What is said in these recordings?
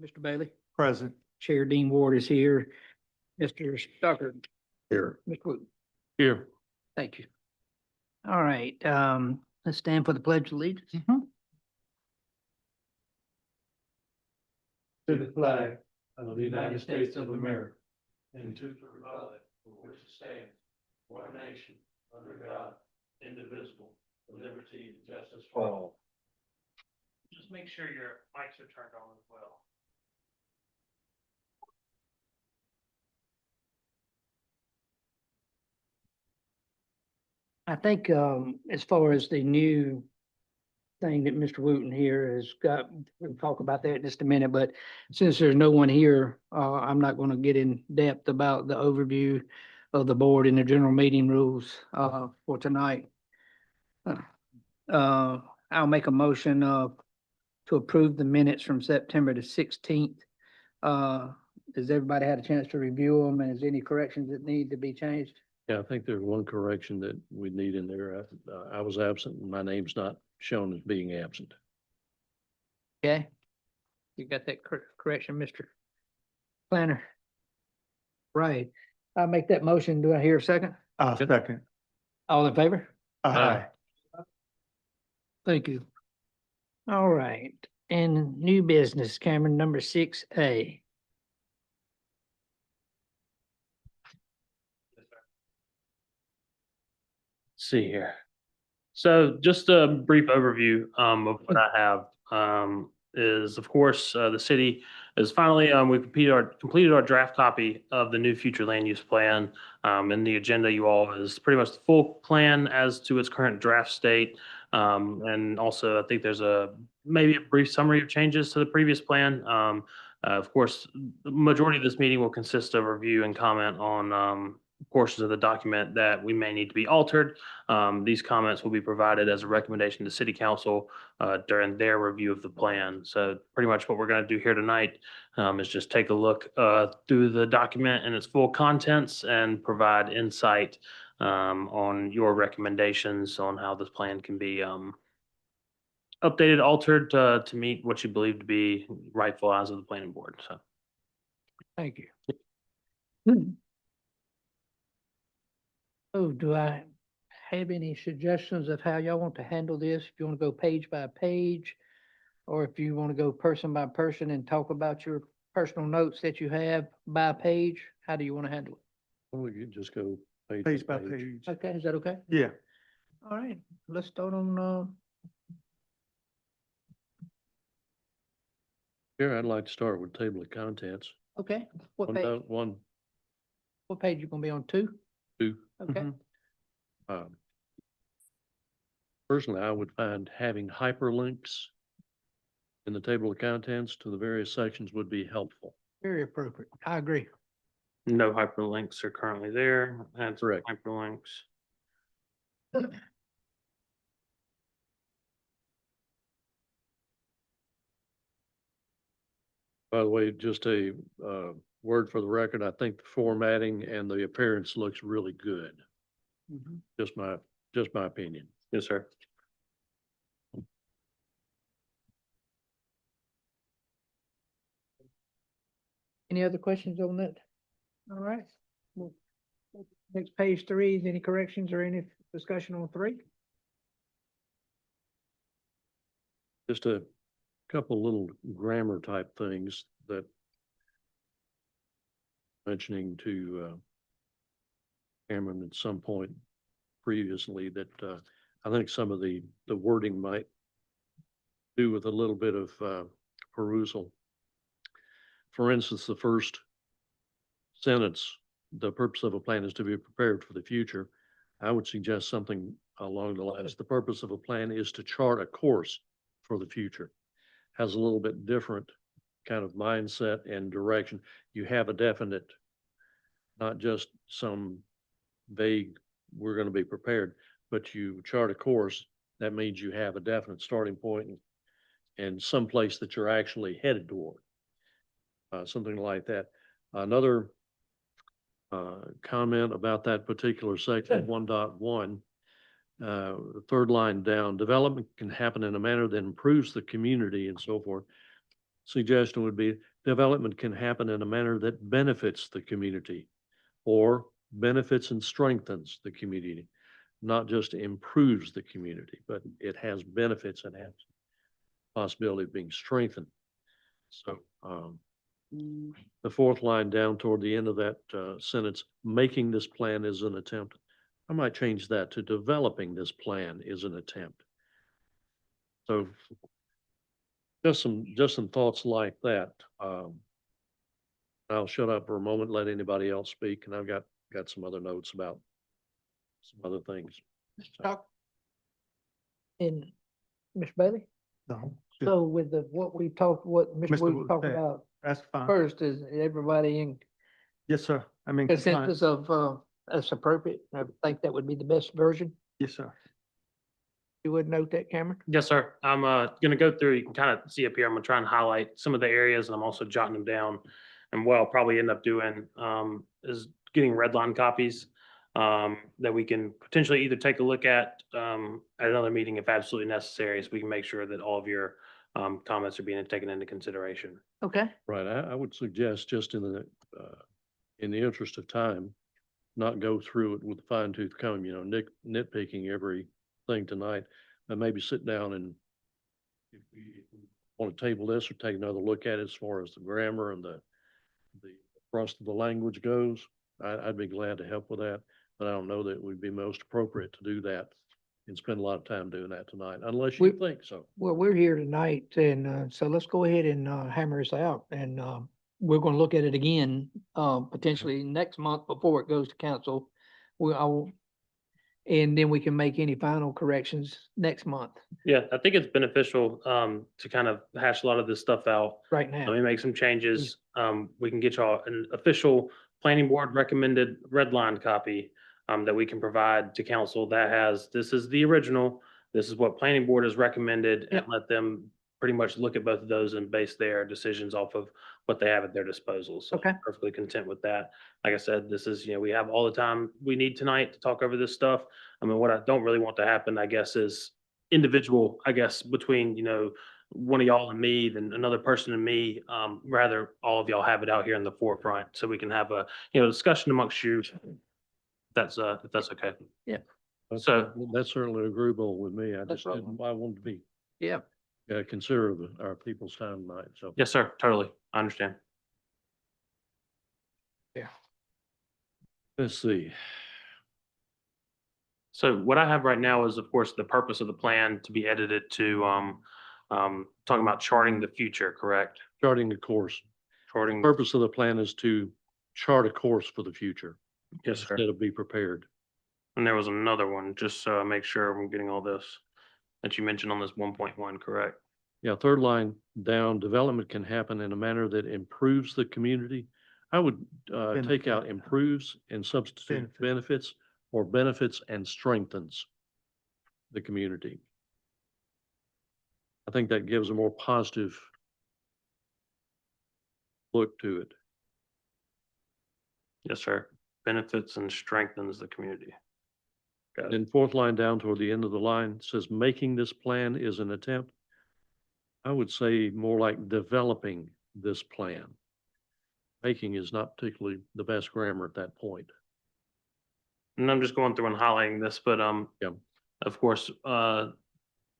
Mr. Bailey, Present. Chair Dean Ward is here. Mr. Stucker, Here. Mr. Wood. Here. Thank you. All right, let's stand for the pledge of allegiance. To the flag of the United States of America and to the republic for which it stands, one nation, under God, indivisible, with liberty and justice for all. Just make sure your mics are turned on as well. I think, as far as the new thing that Mr. Wooten here has got, we'll talk about that in just a minute, but since there's no one here, I'm not gonna get in depth about the overview of the board and the general meeting rules, for tonight. I'll make a motion, to approve the minutes from September the 16th. Has everybody had a chance to review them, and is any corrections that need to be changed? Yeah, I think there's one correction that we need in there. I was absent and my name's not shown as being absent. Okay. You got that correction, Mr. Planner? Right. I'll make that motion. Do I hear a second? Second. All in favor? Aye. Thank you. All right, and new business, Cameron, number 6A. See here. So just a brief overview of what I have is, of course, the city is finally, we completed our draft copy of the new future land use plan. And the agenda you all is pretty much the full plan as to its current draft state. And also, I think there's maybe a brief summary of changes to the previous plan. Of course, the majority of this meeting will consist of review and comment on portions of the document that we may need to be altered. These comments will be provided as a recommendation to City Council during their review of the plan. So pretty much what we're going to do here tonight is just take a look through the document and its full contents and provide insight on your recommendations on how this plan can be updated, altered to meet what you believe to be rightful eyes of the planning board. So, Thank you. Oh, do I have any suggestions of how y'all want to handle this? If you want to go page by page, or if you want to go person by person and talk about your personal notes that you have by page, how do you want to handle it? We could just go page Page by page. Okay, is that okay? Yeah. All right, let's start on, Here, I'd like to start with table of contents. okay, what One, page, note, one, what page you gonna be on, 2? two. Okay, Mhm. Personally, I would find having hyperlinks in the table of contents to the various sections would be helpful. very appropriate. I agree. no hyperlinks are currently there. That's Correct. hyperlinks. By the way, just a word for the record, I think the formatting and the appearance looks really good. Mhm. Just my opinion. Yes, sir. Any other questions on that? All right. Well, next page 3, any corrections or any discussion on 3? Just a couple little grammar type things that mentioning to Cameron at some point previously that I think some of the wording might do with a little bit of perusal. For instance, the first sentence, the purpose of a plan is to be prepared for the future. I would suggest something along the lines, the purpose of a plan is to chart a course for the future. Has a little bit different kind of mindset and direction. You have a definite, not just some vague, we're going to be prepared, but you chart a course. That means you have a definite starting point and some place that you're actually headed toward. Something like that. Another comment about that particular section, 1.1, the third line down, development can happen in a manner that improves the community and so forth. suggestion would be development can happen in a manner that benefits the community or benefits and strengthens the community, not just improves the community, but it has benefits and has possibility of being strengthened. So, the fourth line down toward the end of that sentence, making this plan is an attempt. I might change that to developing this plan is an attempt. So just some thoughts like that. I'll shut up for a moment, let anybody else speak, and I've got some other notes about some other things. Doc? And Ms. Bailey? No, So with what we talked, what Mr. Mr. Wood Wood talked said. about that's fine. first, is everybody in Yes, sir. I mean, compliance. consensus of, that's appropriate? I think that would be the best version. Yes, sir. You would note that, Cameron? Yes, sir. I'm gonna go through, you can kind of see up here, I'm gonna try and highlight some of the areas and I'm also jotting them down. And what I'll probably end up doing is getting red line copies that we can potentially either take a look at another meeting if absolutely necessary, so we can make sure that all of your comments are being taken into consideration. Okay. Right, I would suggest just in the interest of time, not go through it with a fine tooth comb, nitpicking everything tonight, and maybe sit down and if we want to table this or take another look at it as far as the grammar and the thrust of the language goes, I'd be glad to help with that, but I don't know that it would be most appropriate to do that and spend a lot of time doing that tonight, unless you think so. Well, we're here tonight, and so let's go ahead and hammer this out, and we're gonna look at it again, potentially next month before it goes to council. And then we can make any final corrections next month, Yeah, I think it's beneficial to kind of hash a lot of this stuff out. right Let now. me make some changes. We can get y'all an official planning board recommended red line copy that we can provide to council that has, this is the original, this is what planning board has recommended, and Yep. let them pretty much look at both of those and base their decisions off of what they have at their disposal. So Okay. I'm perfectly content with that. Like I said, this is, we have all the time we need tonight to talk over this stuff. I mean, what I don't really want to happen, I guess, is individual, I guess, between, one of y'all and me, then another person and me. Rather, all of y'all have it out here in the forefront so we can have a, discussion amongst you. If that's okay. So- That's certainly agreeable with me. I That's just right. didn't, I wanted to be Yeah. considerate of our people's time tonight, so. Yes, sir. Totally. I understand. Let's see. So what I have right now is, of course, the purpose of the plan to be edited to, talking about charting the future, correct? Charting the course. Charting, Purpose of the plan is to chart a course for the future yes, sir. instead of be prepared. And there was another one, just so I make sure I'm getting all this that you mentioned on this 1.1, correct? Yeah, third line down, development can happen in a manner that improves the community. I would take out Benefit. improves and substitute Benefit. benefits or benefits and strengthens the community. I think that gives a more positive look to it. Yes, sir. Benefits and strengthens the community. Got it. Then fourth line down toward the end of the line says, making this plan is an attempt. I would say more like developing this plan. Making is not particularly the best grammar at that point. And I'm just going through and highlighting this, but, Yeah. of course,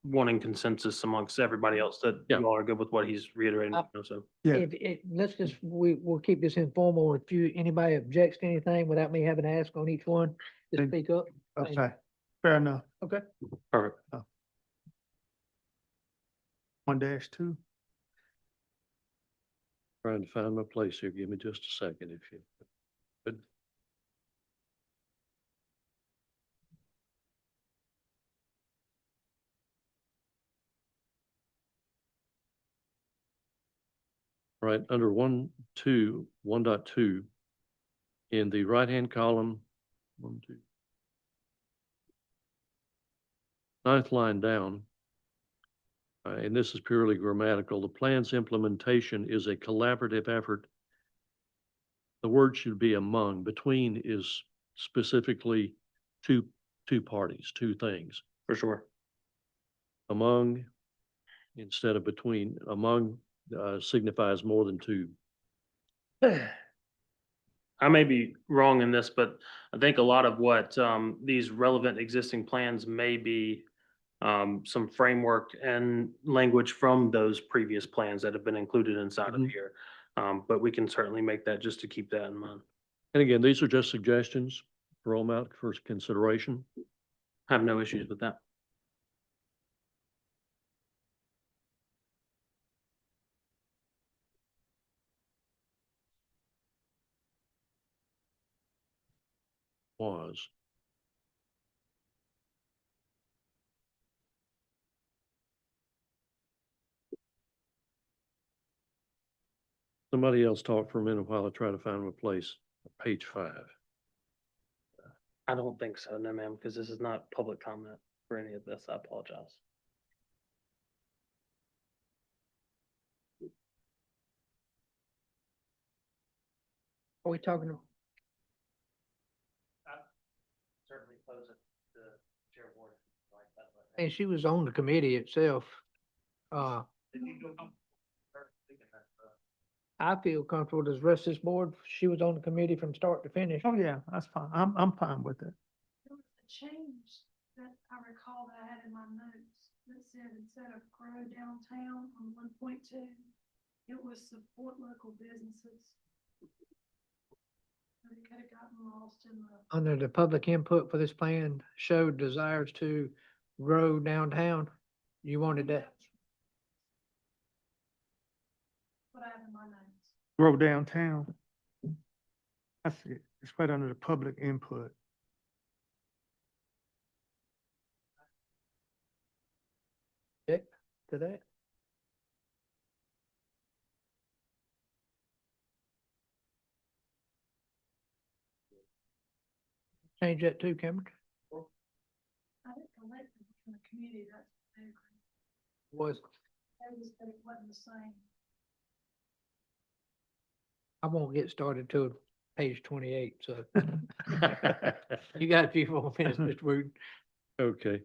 wanting consensus amongst everybody else that Yeah. you all are good with what he's reiterating, so. Yeah. Let's just, we'll keep this informal. If anybody objects to anything without me having to ask on each one, just Then- speak up. Okay, fair enough. Perfect. 1-2. Trying to find my place here. Give me just a second if you could. Right, under 1.2, in the right-hand column, 1, 2. Ninth line down, and this is purely grammatical, the plan's implementation is a collaborative effort. The word should be among. Between is specifically two parties, two things. For sure. Among instead of between, among signifies more than two. I may be wrong in this, but I think a lot of what these relevant existing plans may be some framework and language from those previous plans that have been included inside of Mhm. here. But we can certainly make that just to keep that in mind. And again, these are just suggestions. Throw them out for consideration. Have no issues with that. Was. Somebody else talk for a minute while I try to find a place. Page 5. I don't think so, no, ma'am, because this is not public comment for any of this. I apologize. Are we talking, Certainly close it to chair board like that. and she was on the committee itself. I feel comfortable, does the rest of this board, she was on the committee from start to finish. Oh, yeah, that's fine. I'm fine with it. There was a change that I recall that I had in my notes that said instead of grow downtown on 1.2, it was support local businesses. But it could have gotten lost in the, Under the public input for this plan showed desires to grow downtown. You wanted that? what I have in my notes. Grow downtown. That's it. It's right under the public input. Check to that. Change that too, Cameron. I think collectively from the community, that's what they agreed. Was, They just said it wasn't the same. I won't get started till page 28, so you got a few more minutes, Mr. Wooten. Okay.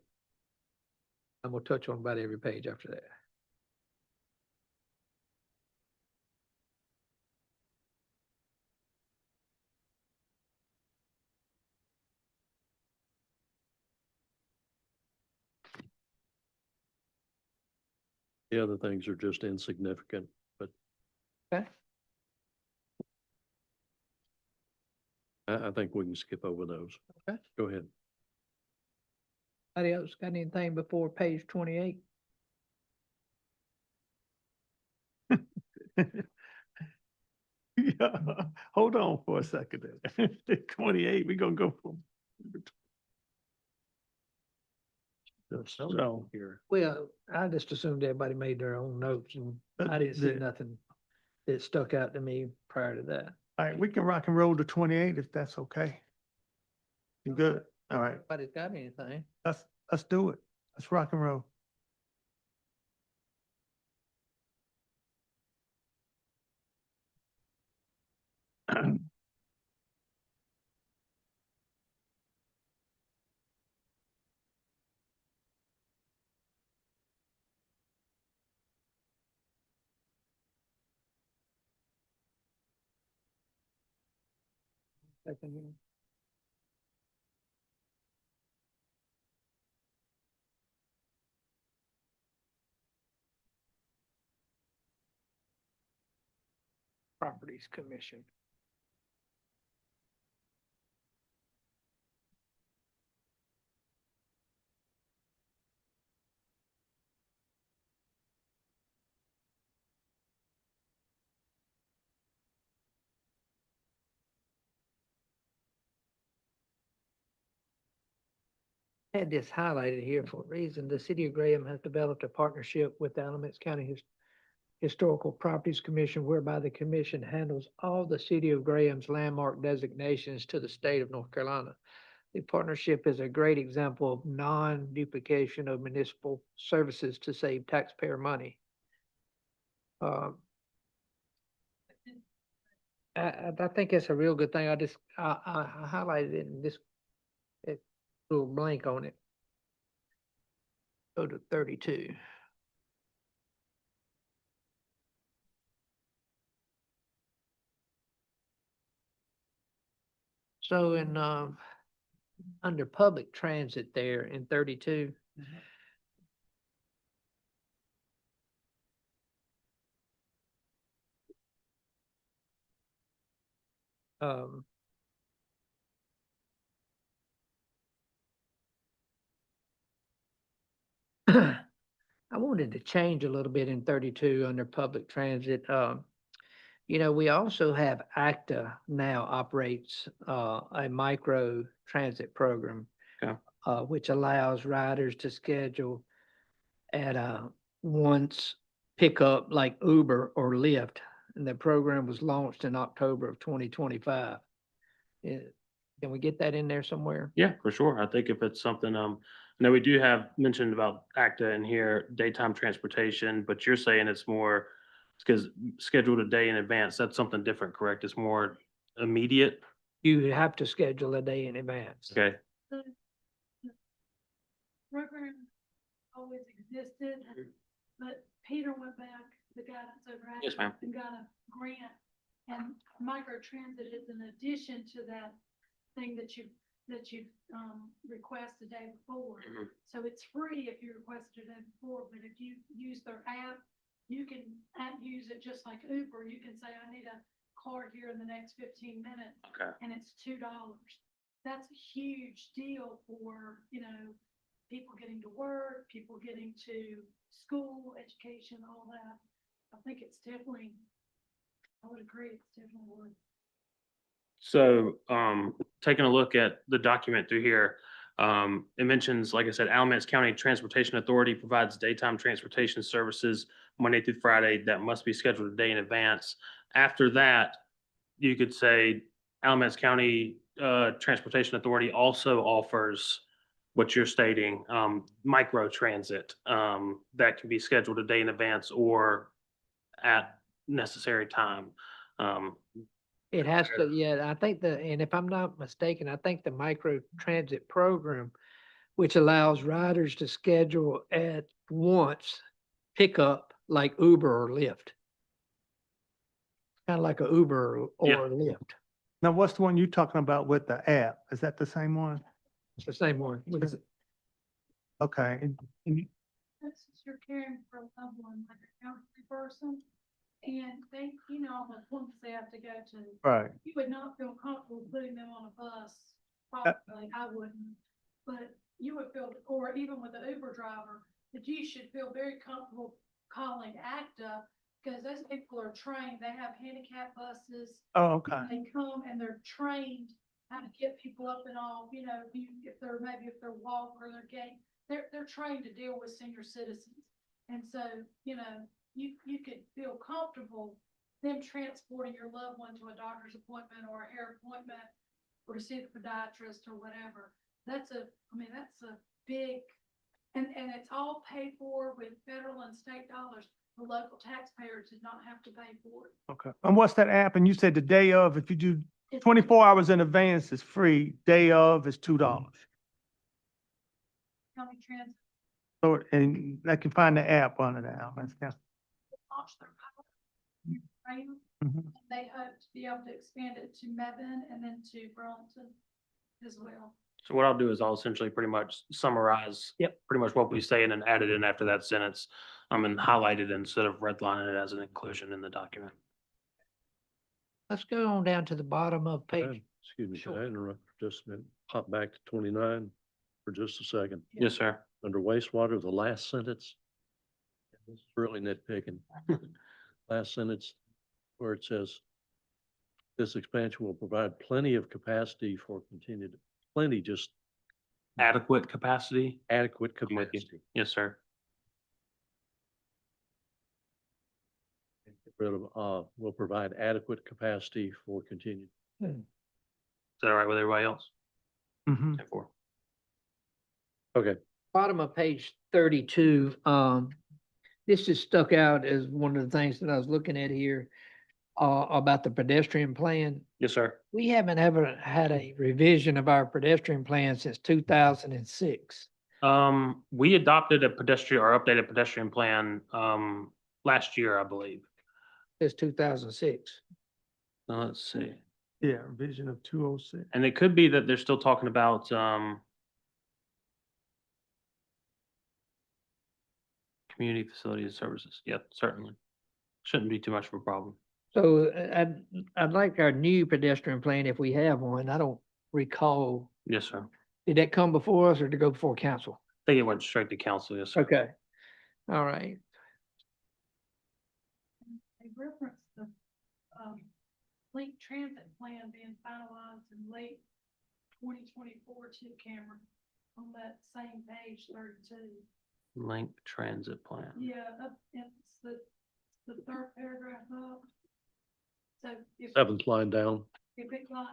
I'm gonna touch on about every page after that. The other things are just insignificant, but Okay. I think we can skip over those. Okay. Go ahead. Anybody else got anything before page 28? Yeah, hold on for a second there. 28, we're gonna go from. So, Here. Well, I just assumed everybody made their own notes and I didn't see the- nothing that stuck out to me prior to that. all right, we can rock and roll to 28 if that's okay. You good? All right, Nobody's got anything. let's do it. Let's rock and roll. Second here. Properties Commission. Had this highlighted here for a reason. The city of Graham has developed a partnership with the Alamance County Historical Properties Commission, whereby the commission handles all the city of Graham's landmark designations to the state of North Carolina. The partnership is a great example of non-duplication of municipal services to save taxpayer money. I think it's a real good thing. I highlighted it in this little blank on it. Go to 32. So in, under public transit there in 32. Um, I wanted to change a little bit in 32 under public transit. We also have ACTA now operates a micro transit program. Okay. Which allows riders to schedule at a once pickup like Uber or Lyft. And the program was launched in October of 2025. Can we get that in there somewhere? Yeah, for sure. I think if it's something, I know we do have mentioned about ACTA in here, daytime transportation, but you're saying it's more, because scheduled a day in advance, that's something different, correct? It's more immediate? You have to schedule a day in advance. Okay, The program always existed, but Peter went back, the guy that's over at. Yes, ma'am. And got a grant, and microtransit is an addition to that thing that you request the day before. Mhm. So it's free if you request it the day before, but if you use their app, you can use it just like Uber. You can say, I need a car here in the next 15 minutes. okay. And it's $2. That's a huge deal for, people getting to work, people getting to school, education, all that. I think it's definitely, I would agree, it's definitely worth. So, taking a look at the document through here, it mentions, like I said, Alamance County Transportation Authority provides daytime transportation services Monday through Friday that must be scheduled a day in advance. After that, you could say Alamance County, Transportation Authority also offers what you're stating, micro transit, that can be scheduled a day in advance or at necessary time. It has to, yeah, I think and if I'm not mistaken, I think the micro transit program, which allows riders to schedule at once pickup like Uber or Lyft. Kind of like a Uber Yeah. or Lyft. Now, what's the one you talking about with the app? Is that the same one? It's the same one. Is it- Okay, That's if you're caring for a loved one, like a elderly person, and they, almost once they have to go to, right. you would not feel comfortable putting them on a bus, probably, I wouldn't. But you would feel, or even with the Uber driver, that you should feel very comfortable calling ACTA, because those people are trained, they have handicap buses. Oh, okay. They come and they're trained how to get people up and off, if they're walk or they're gait, they're trained to deal with senior citizens. And so, you could feel comfortable them transporting your loved one to a doctor's appointment or a hair appointment or to see the podiatrist or whatever. That's a big, and it's all paid for with federal and state dollars. The local taxpayers did not have to pay for it. Okay. And what's that app? And you said the day of, if you do It's 24 hours in advance, it's free. Day of is $2. County Transit So, and they can find the app under the Alamance County. launched their pilot program. Mhm. They hope to be able to expand it to Mebane and then to Burlington as well. So what I'll do is I'll essentially pretty much summarize. Yep. Pretty much what we say and then add it in after that sentence, and highlight it instead of redlining it as an inclusion in the document. Let's go on down to the bottom of page. Excuse me, can Sure. I interrupt for just a minute? Hop back to 29 for just a second. Yes, sir. Under wastewater, the last sentence. This is really nitpicking. Last sentence where it says, this expansion will provide plenty of capacity for continued, plenty, just Adequate capacity? adequate I'm with you. capacity. Yes, sir. Get rid of, will provide adequate capacity for continued. Is that all right with everybody else? Mhm. 10-4. Okay, Bottom of page 32, this just stuck out as one of the things that I was looking at here, about the pedestrian plan. Yes, sir. We haven't ever had a revision of our pedestrian plan since 2006. We adopted a pedestrian or updated pedestrian plan, last year, I believe. Since 2006. Let's see. Yeah, vision of 206. And it could be that they're still talking about, community facilities and services. Yep, certainly. Shouldn't be too much of a problem. So I'd like our new pedestrian plan, if we have one. I don't recall, Yes, sir. did that come before us or did it go before council? I think it went straight to council. Yes, sir. Okay, all right. They referenced the, link transit plan being finalized in late 2024 too, Cameron, on that same page 32. Link transit plan. Yeah, it's the third paragraph up. So if, Seventh line down. if it got,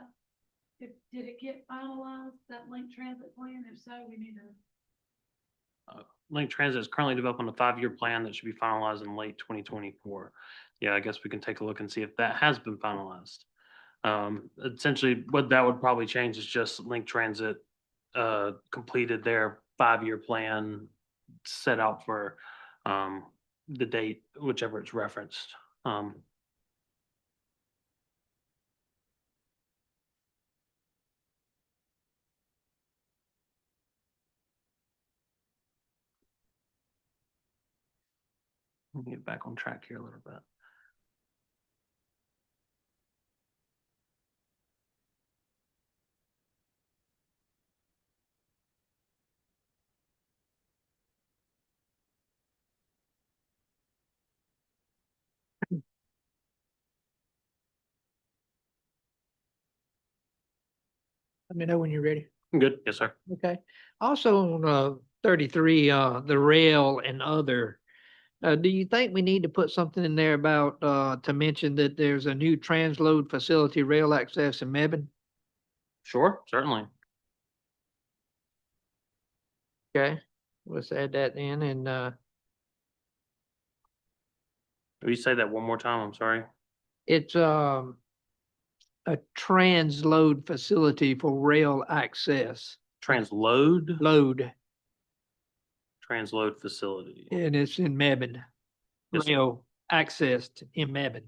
did it get finalized, that link transit plan? If so, we need to. Link Transit is currently developing a 5-year plan that should be finalized in late 2024. Yeah, I guess we can take a look and see if that has been finalized. Essentially, what that would probably change is just Link Transit completed their 5-year plan set out for the date, whichever it's referenced. Let me get back on track here a little bit. Let me know when you're ready. Good. Yes, sir. Okay. Also on 33, the rail and other, do you think we need to put something in there about to mention that there's a new transload facility rail access in Mebane? Sure, certainly. Okay, let's add that in and Will you say that one more time? I'm sorry. it's a transload facility for rail access, Transload, load, transload facility. and it's in Mebane. Yes, sir. Rail accessed in Mebane.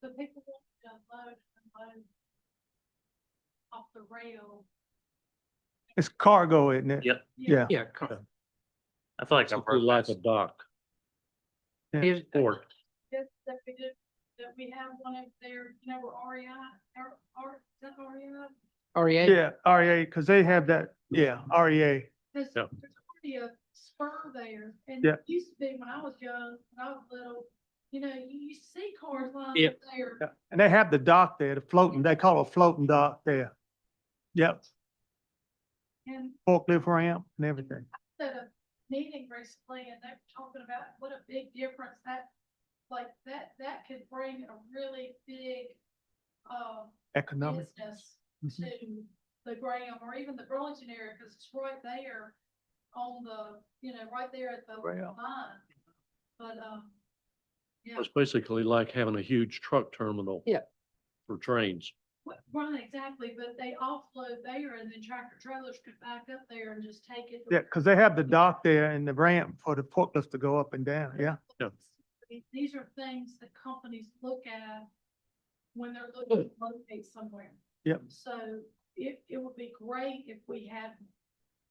So people want to unload off the rail. It's cargo, isn't it? Yep. Yeah. Yeah. I feel like I've Simply heard like a this. dock. Is- Port. Yes, that we do, that we have one up there, you know, where REI, is that REI? REA? Yeah, REA, because they have that, yeah, REA. There's, Yep. there's already a spur there, and Yeah. it used to be when I was young, when I was little, you know, you used to see cars lined Yep. up there. Yeah, and they have the dock there, the floating, they call it a floating dock there. Yep, And forklift ramp and everything. at a meeting recently, and they were talking about what a big difference that, like, that could bring a really big, Economic. business Mhm. to the Graham or even the Burlington area, because it's right there on the, you know, right there at the Rail. line. But, yeah, It's basically like having a huge truck terminal. Yeah. For trains. right, exactly, but they offload there and then tractor trailers could back up there and just take it. Yeah, because they have the dock there and the ramp for the forklift to go up and down, yeah. Yeah. These are things that companies look at when they're looking to locate somewhere. Yep. So it would be great if we had,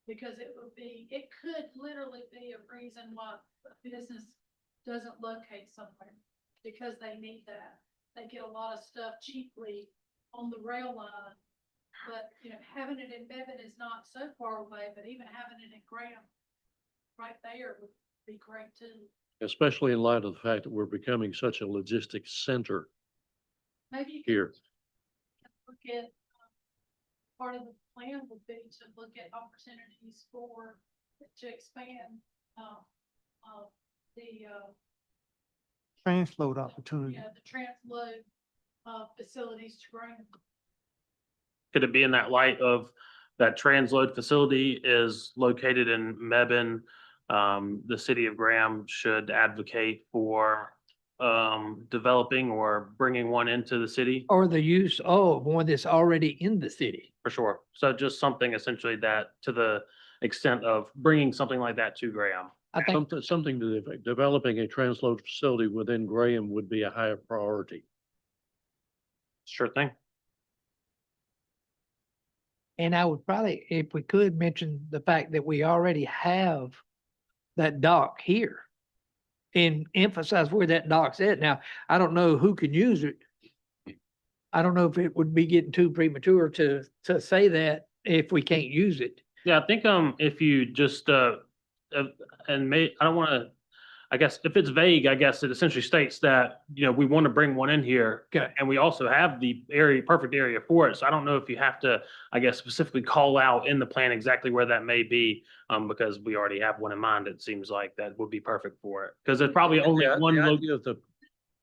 because it could literally be a reason why a business doesn't locate somewhere, because they need that. They get a lot of stuff cheaply on the rail line. But, you know, having it in Bevan is not so far away, but even having it in Graham right there would be great too. Especially in light of the fact that we're becoming such a logistics center Maybe you here. could look at, part of the plan would be to look at opportunities to expand, the, Transload opportunity. the transload, facilities to Graham. Could it be in that light of that transload facility is located in Mebane? The city of Graham should advocate for developing or bringing one into the city Or the use of one that's already in the city. for sure. So just something essentially that to the extent of bringing something like that to Graham. I think, Something to the effect, developing a transload facility within Graham would be a higher priority. Sure thing. And I would probably, if we could, mention the fact that we already have that dock here. And emphasize where that dock's at. Now, I don't know who can use it. I don't know if it would be getting too premature to say that if we can't use it. Yeah, I think, if you just, and I don't wanna, I guess, if it's vague, I guess it essentially states that, we want to bring one in here. Okay. And we also have the perfect area for it. So I don't know if you have to, I guess, specifically call out in the plan exactly where that may be. Because we already have one in mind, it seems like that would be perfect for it. Because there's probably only Yeah, one.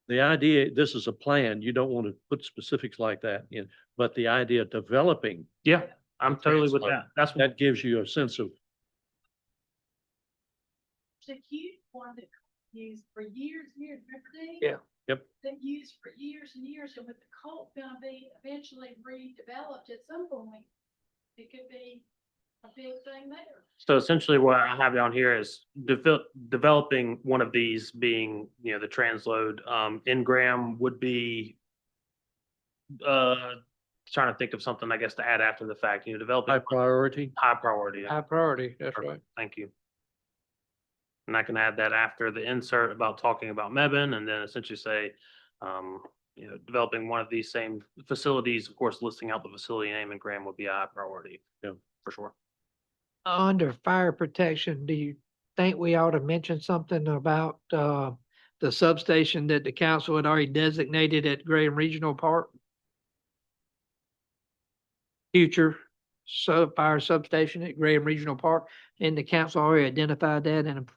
the idea, this is a plan, you don't want to put specifics like that in, but the idea of developing, Yeah, I'm totally with Transport. that. That's what, that gives you a sense of, There's a huge one that used for years, remember Dave? Yeah. Yep. That used for years and years, and with the cult gonna be eventually redeveloped at some point, it could be a big thing there. so essentially what I have down here is developing one of these being, the transload, in Graham would be, trying to think of something, I guess, to add after the fact, developing high priority. high priority. High priority, that's right. Perfect. Thank you. And I can add that after the insert about talking about Mebane, and then essentially say, developing one of these same facilities, of course, listing out the facility name in Graham would be a high priority. Yeah. For sure. Under fire protection, do you think we ought to mention something about, the substation that the council had already designated at Graham Regional Park? Future fire substation at Graham Regional Park, and the council already identified that, and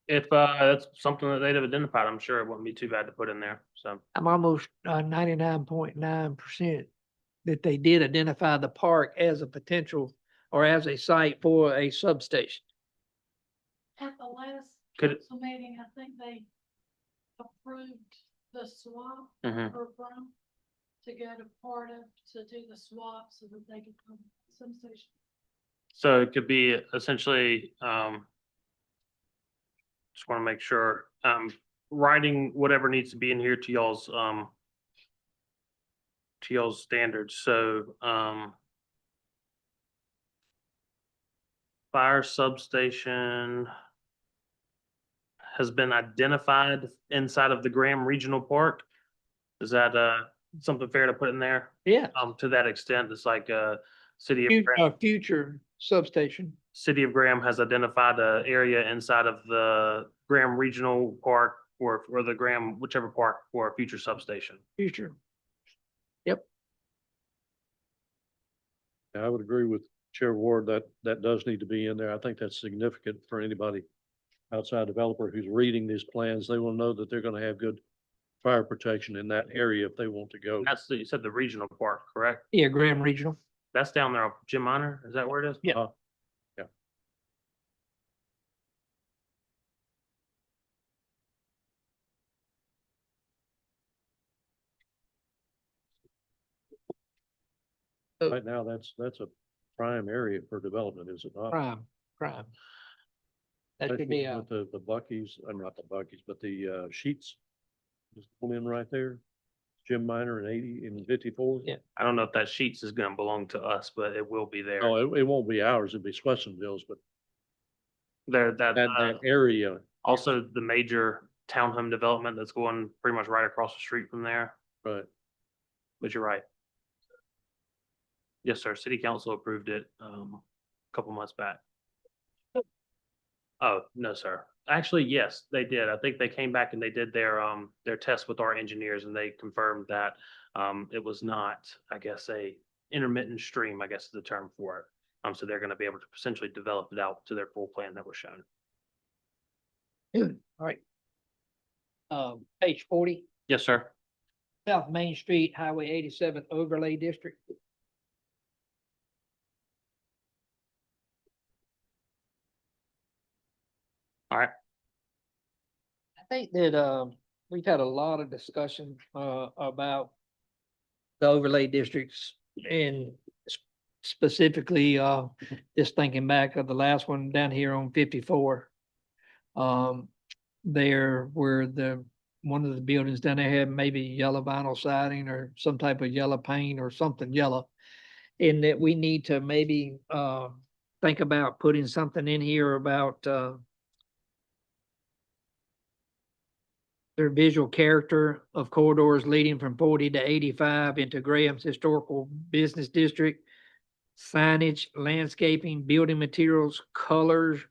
If, that's something that they'd have identified, I'm sure it wouldn't be too bad to put in there, so. I'm almost 99.9% that they did identify the park as a potential or as a site for a substation. At the last Could it- council meeting, I think they approved the swap Mhm. for Brum to go to Florida to do the swap so that they could come some station. So it could be essentially, just want to make sure, writing whatever needs to be in here to y'all's standards. So, fire substation has been identified inside of the Graham Regional Park. Is that, something fair to put in there? Yeah. To that extent, it's like, city of A Graham. future substation. City of Graham has identified a area inside of the Graham Regional Park or the Graham, whichever park, for a future substation. Future. I would agree with Chair Ward that that does need to be in there. I think that's significant for anybody outside developer who's reading these plans. They will know that they're going to have good fire protection in that area if they want to go. And you said the regional park, correct? Yeah, Graham Regional. That's down there, off Jim Minor, is that where it is? Yeah. Yeah. Right now, that's a prime area for development, is it not? Prime. That should be Especially with the Bucky's, not the Bucky's, but the Sheets. Just pull in right there. Jim Minor in 80 and 54. Yeah. I don't know if that Sheets is gonna belong to us, but it will be there. No, it won't be ours. It'll be Swetsonville's, but There, that area, also the major townhome development that's going pretty much right across the street from there, right. but you're right. Yes, sir. City council approved it, a couple months back. Oh, no, sir. Actually, yes, they did. I think they came back and they did their test with our engineers and they confirmed that, it was not, I guess, a intermittent stream, I guess is the term for it. So they're gonna be able to essentially develop it out to their full plan that was shown. Good, all right. Page 40, Yes, sir. South Main Street, Highway 87 Overlay District. All right. I think that, we've had a lot of discussion, about the overlay districts and specifically, just thinking back of the last one down here on 54. There where the one of the buildings down there had maybe yellow vinyl siding or some type of yellow paint or something yellow. In that we need to maybe, think about putting something in here about, their visual character of corridors leading from 40 to 85 into Graham's Historical Business District. Signage, landscaping, building materials, colors,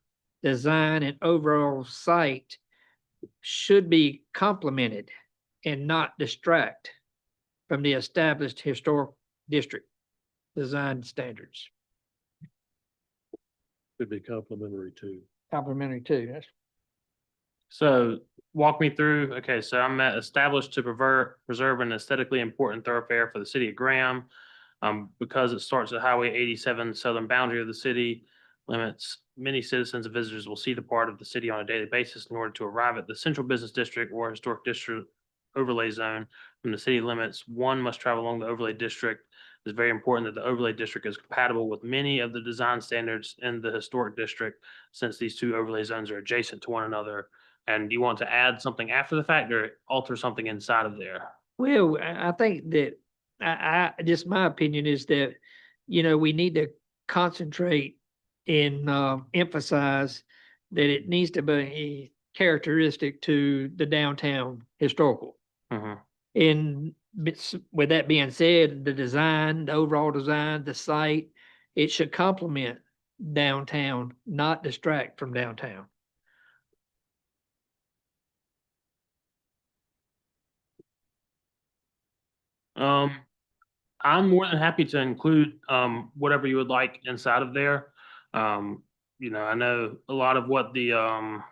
design, and overall site should be complemented and not distract from the established historic district design standards. Could be complimentary too. Complimentary too, that's So walk me through, okay, so I'm established to preserve an aesthetically important thoroughfare for the city of Graham. Because it starts at Highway 87, southern boundary of the city, limits, many citizens and visitors will see the part of the city on a daily basis in order to arrive at the central business district or historic district overlay zone from the city limits. One must travel along the overlay district. It's very important that the overlay district is compatible with many of the design standards in the historic district, since these two overlay zones are adjacent to one another. And do you want to add something after the fact or alter something inside of there? Well, I think that just my opinion is that, we need to concentrate and emphasize that it needs to be characteristic to the downtown historical. Mhm. And with that being said, the design, the overall design, the site, it should complement downtown, not distract from downtown. Um, I'm more than happy to include, whatever you would like inside of there. I know a lot of what the,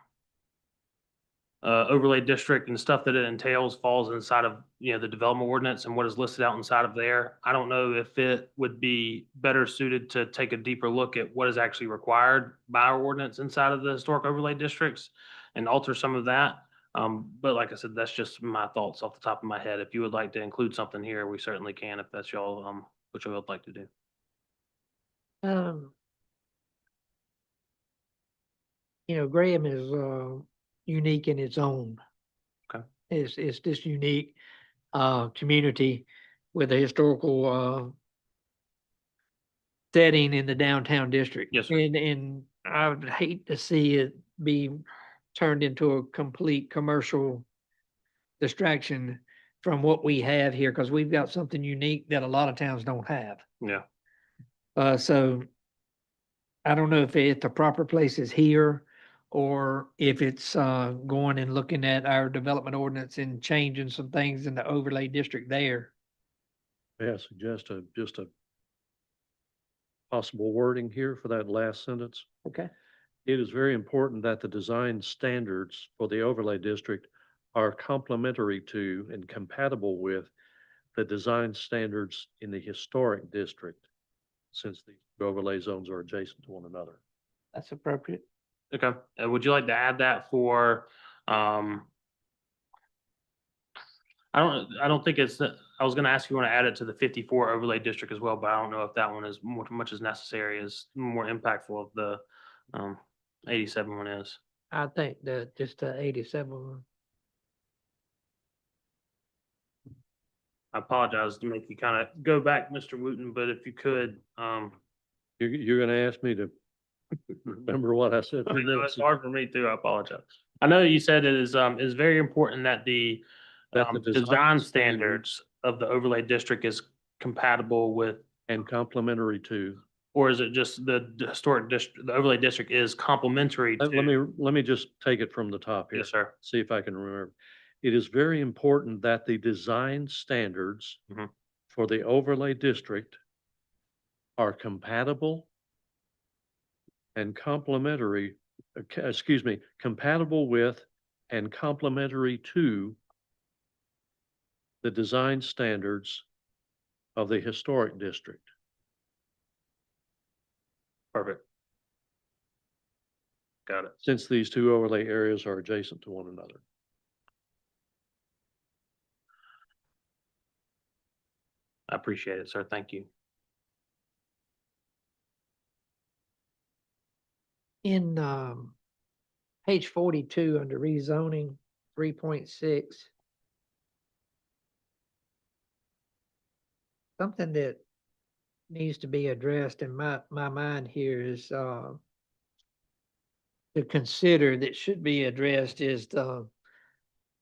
overlay district and stuff that it entails falls inside of, the development ordinance and what is listed out inside of there. I don't know if it would be better suited to take a deeper look at what is actually required by our ordinance inside of the historic overlay districts and alter some of that. But like I said, that's just my thoughts off the top of my head. If you would like to include something here, we certainly can, if that's y'all, what you would like to do. Um, Graham is unique in its own. Okay. It's this unique community with a historical setting in the downtown district. Yes, sir. And I would hate to see it be turned into a complete commercial distraction from what we have here, because we've got something unique that a lot of towns don't have. Yeah. So I don't know if the proper place is here or if it's going and looking at our development ordinance and changing some things in the overlay district there. May I suggest just a possible wording here for that last sentence? Okay. It is very important that the design standards for the overlay district are complementary to and compatible with the design standards in the historic district, since the overlay zones are adjacent to one another. That's appropriate. Okay. Would you like to add that for, I don't think I was gonna ask if you want to add it to the 54 overlay district as well, but I don't know if that one is much as necessary, as more impactful of the, 87 one is. I think that just the 87 one. I apologize to make you kind of go back, Mr. Wooten, but if you could, You're gonna ask me to remember what I said. I know it's hard for me too. I apologize. I know you said it is very important that the That the design standards of the overlay district is compatible with, And complementary to. or is it just the historic district, the overlay district is complementary to? Let me just take it from the top here. Yes, sir. See if I can remember. It is very important that the design standards Mhm. for the overlay district are compatible and complementary, compatible with and complementary to the design standards of the historic district. Perfect. Got it. Since these two overlay areas are adjacent to one another. I appreciate it, sir. Thank you. In page 42 under rezoning 3.6, Something that needs to be addressed in my mind here is, to consider that should be addressed is the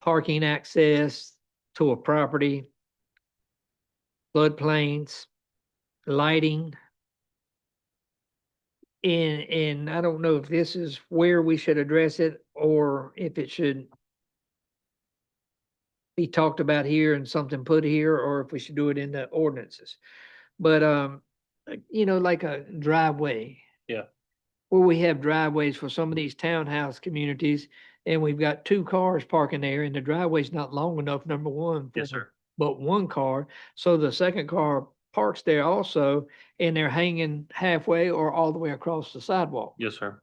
parking access to a property, floodplains, lighting. And I don't know if this is where we should address it or if it should be talked about here and something put here, or if we should do it in the ordinances. But, like a driveway. Yeah. Where we have driveways for some of these townhouse communities, and we've got two cars parking there, and the driveway's not long enough, number one. Yes, for sir. But one car, so the second car parks there also, and they're hanging halfway or all the way across the sidewalk. Yes, sir.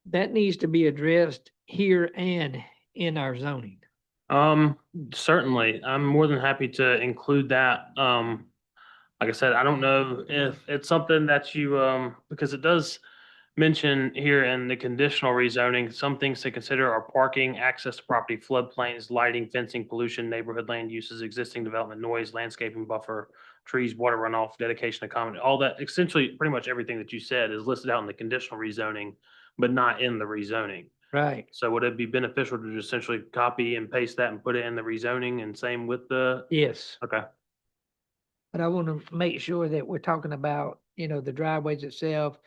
That needs to be addressed here and in our zoning. Certainly, I'm more than happy to include that. Like I said, I don't know if it's something that you, because it does mention here in the conditional rezoning, some things to consider are parking, access to property, floodplains, lighting, fencing, pollution, neighborhood land uses, existing development, noise, landscaping buffer, trees, water runoff, dedication to common, all that, essentially, pretty much everything that you said is listed out in the conditional rezoning, but not in the rezoning. Right. So would it be beneficial to just essentially copy and paste that and put it in the rezoning and same with the, Yes. okay, But I want to make sure that we're talking about, the driveways itself,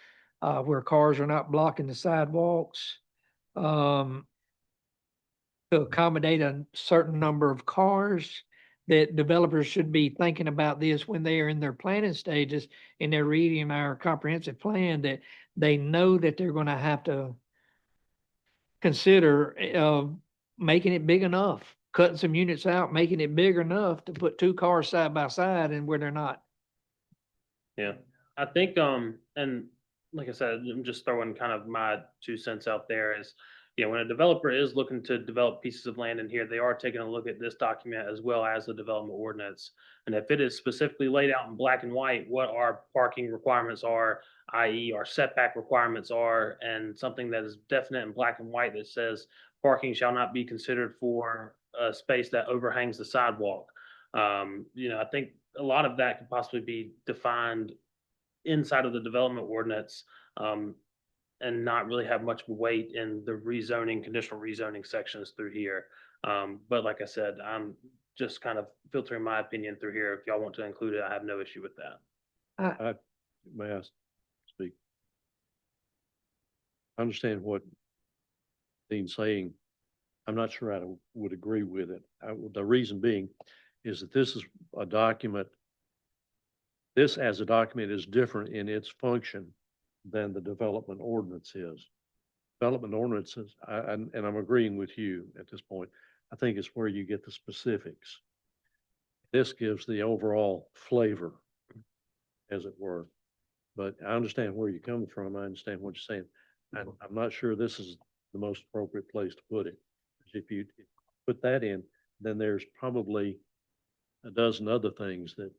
where cars are not blocking the sidewalks. To accommodate a certain number of cars, that developers should be thinking about this when they are in their planning stages and they're reading our comprehensive plan, that they know that they're gonna have to consider, making it big enough, cutting some units out, making it big enough to put two cars side by side and where they're not. yeah. I think, and like I said, I'm just throwing kind of my 2 cents out there is, when a developer is looking to develop pieces of land in here, they are taking a look at this document as well as the development ordinance. And if it is specifically laid out in black and white, what our parking requirements are, i.e. our setback requirements are, and something that is definite in black and white that says parking shall not be considered for a space that overhangs the sidewalk. I think a lot of that could possibly be defined inside of the development ordinance, and not really have much weight in the rezoning, conditional rezoning sections through here. But like I said, I'm just kind of filtering my opinion through here. If y'all want to include it, I have no issue with that. May I speak? I understand what Dean's saying. I'm not sure I would agree with it. The reason being is that this is a document. This as a document is different in its function than the development ordinance is. Development ordinances, and I'm agreeing with you at this point. I think it's where you get the specifics. This gives the overall flavor, as it were. But I understand where you're coming from. I understand what you're saying. I'm not sure this is the most appropriate place to put it. If you put that in, then there's probably a dozen other things that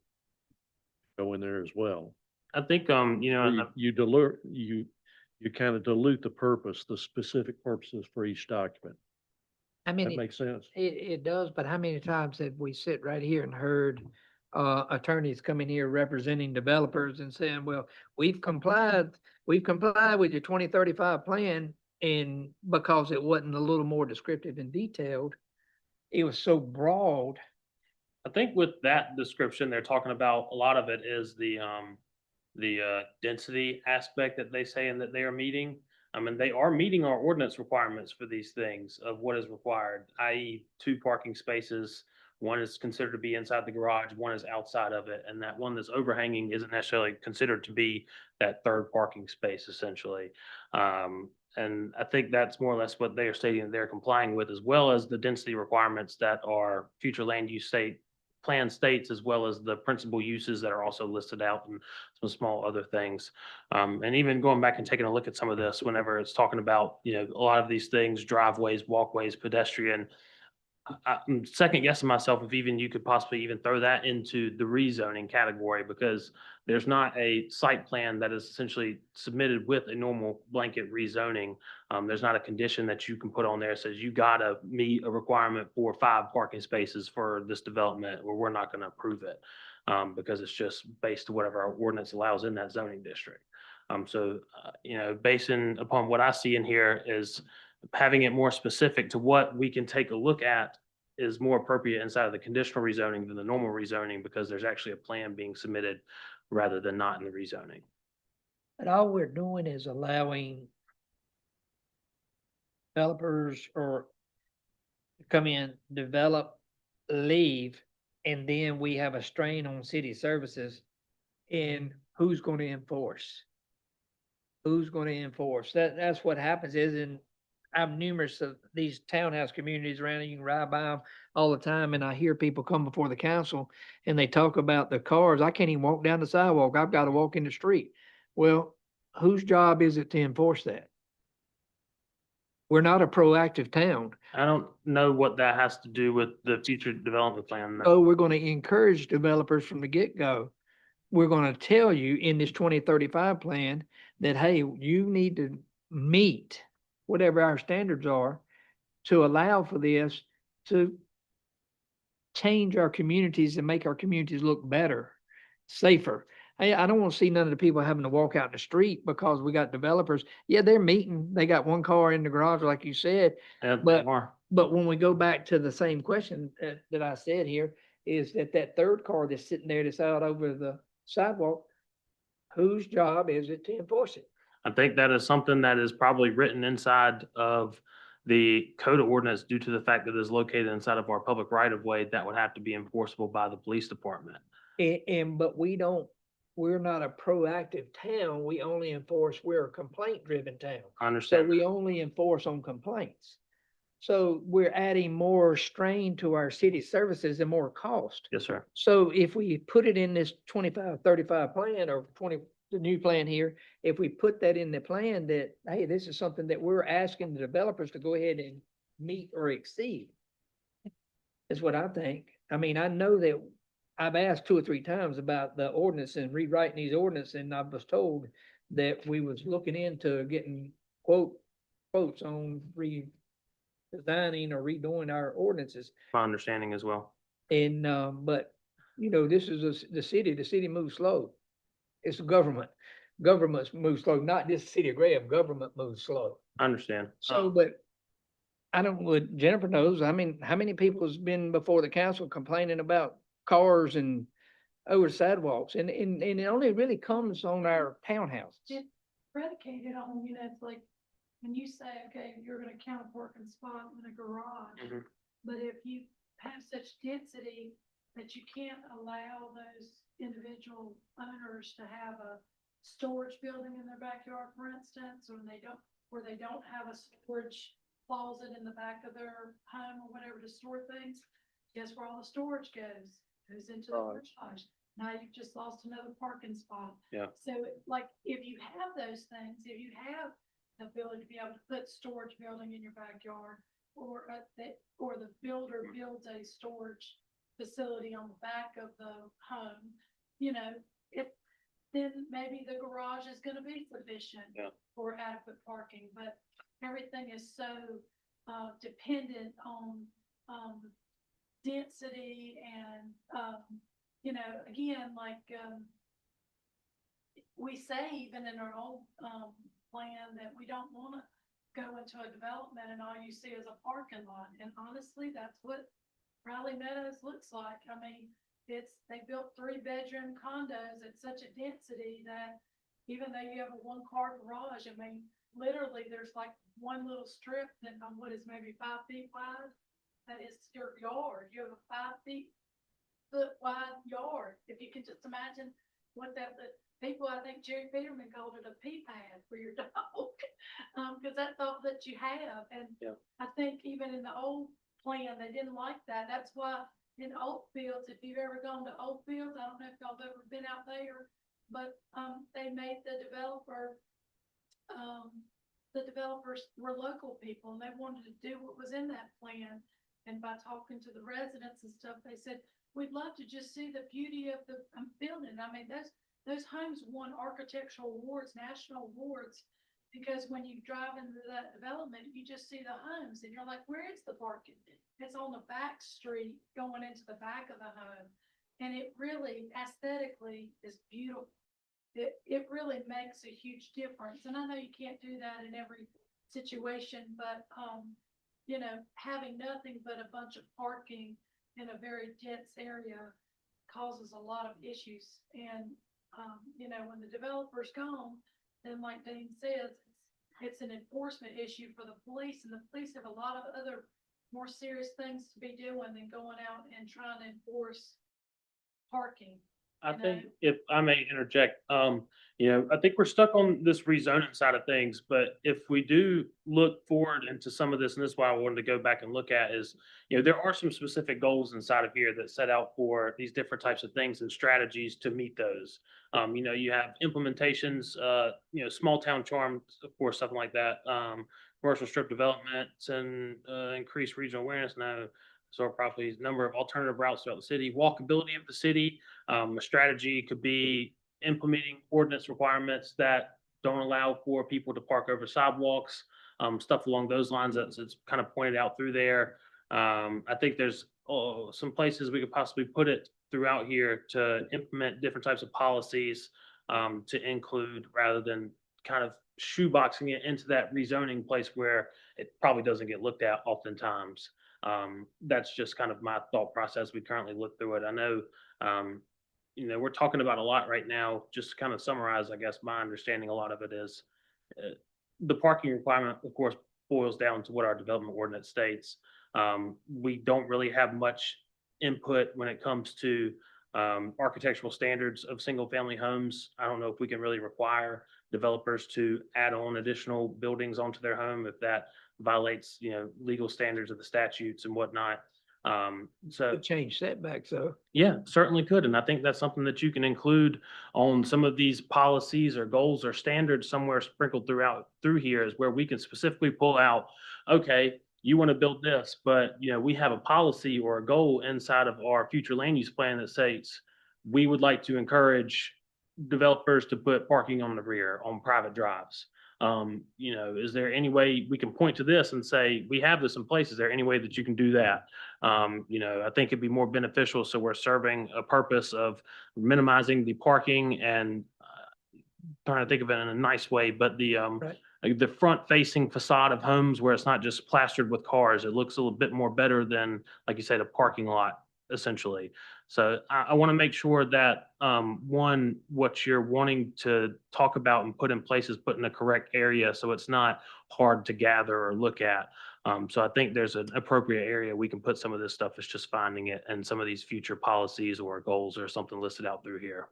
go in there as well. I think, You kind of dilute the purpose, the specific purposes for each document. I mean, That makes sense. it does, but how many times have we sit right here and heard attorneys coming here representing developers and saying, well, we've complied with your 2035 plan, and because it wasn't a little more descriptive and detailed, it was so broad. I think with that description, they're talking about, a lot of it is the density aspect that they say and that they are meeting. I mean, they are meeting our ordinance requirements for these things of what is required, i.e. 2 parking spaces. One is considered to be inside the garage, one is outside of it, and that one that's overhanging isn't necessarily considered to be that third parking space essentially. And I think that's more or less what they are stating that they're complying with, as well as the density requirements that are future land use state plan states, as well as the principal uses that are also listed out and some small other things. And even going back and taking a look at some of this, whenever it's talking about, a lot of these things, driveways, walkways, pedestrian, I'm second guessing myself if even you could possibly even throw that into the rezoning category, because there's not a site plan that is essentially submitted with a normal blanket rezoning. There's not a condition that you can put on there that says you gotta meet a requirement for 5 parking spaces for this development, or we're not gonna approve it. Because it's just based to whatever our ordinance allows in that zoning district. Basing upon what I see in here is having it more specific to what we can take a look at is more appropriate inside of the conditional rezoning than the normal rezoning, because there's actually a plan being submitted rather than not in the rezoning. But all we're doing is allowing developers or come in, develop, leave, and then we have a strain on city services. And who's going to enforce? Who's going to enforce? That's what happens is in, I've numerous of these townhouse communities around, you can ride by them all the time, and I hear people come before the council and they talk about the cars. I can't even walk down the sidewalk. I've got to walk in the street. Well, whose job is it to enforce that? We're not a proactive town. I don't know what that has to do with the future development plan. So we're going to encourage developers from the get-go. We're going to tell you in this 2035 plan that, hey, you need to meet whatever our standards are to allow for this, to change our communities and make our communities look better, safer. Hey, I don't want to see none of the people having to walk out in the street because we got developers. Yeah, they're meeting. They got one car in the garage, like you said. And But- more. But when we go back to the same question that I said here, is that third car that's sitting there that's out over the sidewalk, whose job is it to enforce it? I think that is something that is probably written inside of the code of ordinance due to the fact that it is located inside of our public right of way that would have to be enforceable by the police department. But we're not a proactive town. We only enforce, we're a complaint driven town. I So understand. we only enforce on complaints. So we're adding more strain to our city services and more cost. Yes, sir. So if we put it in this 25-35 plan or the new plan here, if we put that in the plan that, hey, this is something that we're asking the developers to go ahead and meet or exceed. Is what I think. I mean, I know that I've asked 2 or 3 times about the ordinance and rewriting these ordinance, and I was told that we was looking into getting quotes on redesigning or redoing our ordinances. My understanding as well. And, but, this is the city moves slow. It's government. Governments move slow, not just the city of Graham, government moves slow. I understand. So, but I don't, what Jennifer knows, I mean, how many people has been before the council complaining about cars and over sidewalks? And it only really comes on our townhouses. It's predicated on, it's like, when you say, okay, you're gonna count a parking spot in a garage. Mhm. But if you have such density that you can't allow those individual owners to have a storage building in their backyard, for instance, or where they don't have a storage closet in the back of their home or whatever to store things, guess where all the storage goes into the garage. Now you've just lost another parking spot. Yeah. So like, if you have those things, if you have the ability to be able to put storage building in your backyard, or the builder builds a storage facility on the back of the home, then maybe the garage is gonna be sufficient Yeah. for adequate parking, but everything is so dependent on density and again, like we say even in our old plan that we don't want to go into a development and all you see is a parking lot, and honestly that's what Riley Meadows looks like. I mean, they built 3-bedroom condos at such a density that even though you have a 1-car garage, I mean, literally there's like one little strip that what is maybe 5 feet wide. That is your yard. You have a 5 foot wide yard. If you can just imagine what the people, I think Jerry Peterman called it a pee pad for your dog. Cause that's all that you have. And Yeah. I think even in the old plan, they didn't like that. That's why in Oakfields, if you've ever gone to Oakfields, I don't know if y'all have ever been out there, but, they made the developers were local people and they wanted to do what was in that plan. And by talking to the residents and stuff, they said, we'd love to just see the beauty of the building. I mean, those homes won architectural awards, national awards. Because when you drive into that development, you just see the homes and you're like, where is the parking? It's on the back street going into the back of the home. And it really aesthetically is beautiful. It really makes a huge difference. And I know you can't do that in every situation, but, you know, having nothing but a bunch of parking in a very dense area causes a lot of issues. And, you know, when the developer's gone, then like Dean says, it's an enforcement issue for the police, and the police have a lot of other more serious things to be doing than going out and trying to enforce parking. I You think know? if I may interject, you know, I think we're stuck on this rezoning side of things, but if we do look forward into some of this, and this is why I wanted to go back and look at is, you know, there are some specific goals inside of here that set out for these different types of things and strategies to meet those. You know, you have implementations, you know, small town charm, of course, something like that. Commercial strip developments and increased regional awareness. Now, so properties, number of alternative routes throughout the city, walkability of the city. A strategy could be implementing ordinance requirements that don't allow for people to park over sidewalks, stuff along those lines that's kind of pointed out through there. I think there's some places we could possibly put it throughout here to implement different types of policies to include rather than kind of shoeboxing it into that rezoning place where it probably doesn't get looked at oftentimes. That's just kind of my thought process. We currently look through it. I know, you know, we're talking about a lot right now. Just to kind of summarize, I guess my understanding, a lot of it is the parking requirement, of course, boils down to what our development ordinance states. We don't really have much input when it comes to architectural standards of single family homes. I don't know if we can really require developers to add on additional buildings onto their home if that violates, you know, legal standards of the statutes and whatnot. So Could change setbacks, though. yeah, certainly could. And I think that's something that you can include on some of these policies or goals or standards somewhere sprinkled through here is where we can specifically pull out, okay, you want to build this, but you know, we have a policy or a goal inside of our future land use plan that says we would like to encourage developers to put parking on the rear on private drives. You know, is there any way we can point to this and say, we have this in place? Is there any way that you can do that? You know, I think it'd be more beneficial. So we're serving a purpose of minimizing the parking and trying to think of it in a nice way, but Right. like the front facing facade of homes where it's not just plastered with cars, it looks a little bit more better than, like you said, a parking lot essentially. So I want to make sure that, one, what you're wanting to talk about and put in place is put in the correct area. So it's not hard to gather or look at. So I think there's an appropriate area we can put some of this stuff. It's just finding it and some of these future policies or goals or something listed out through here.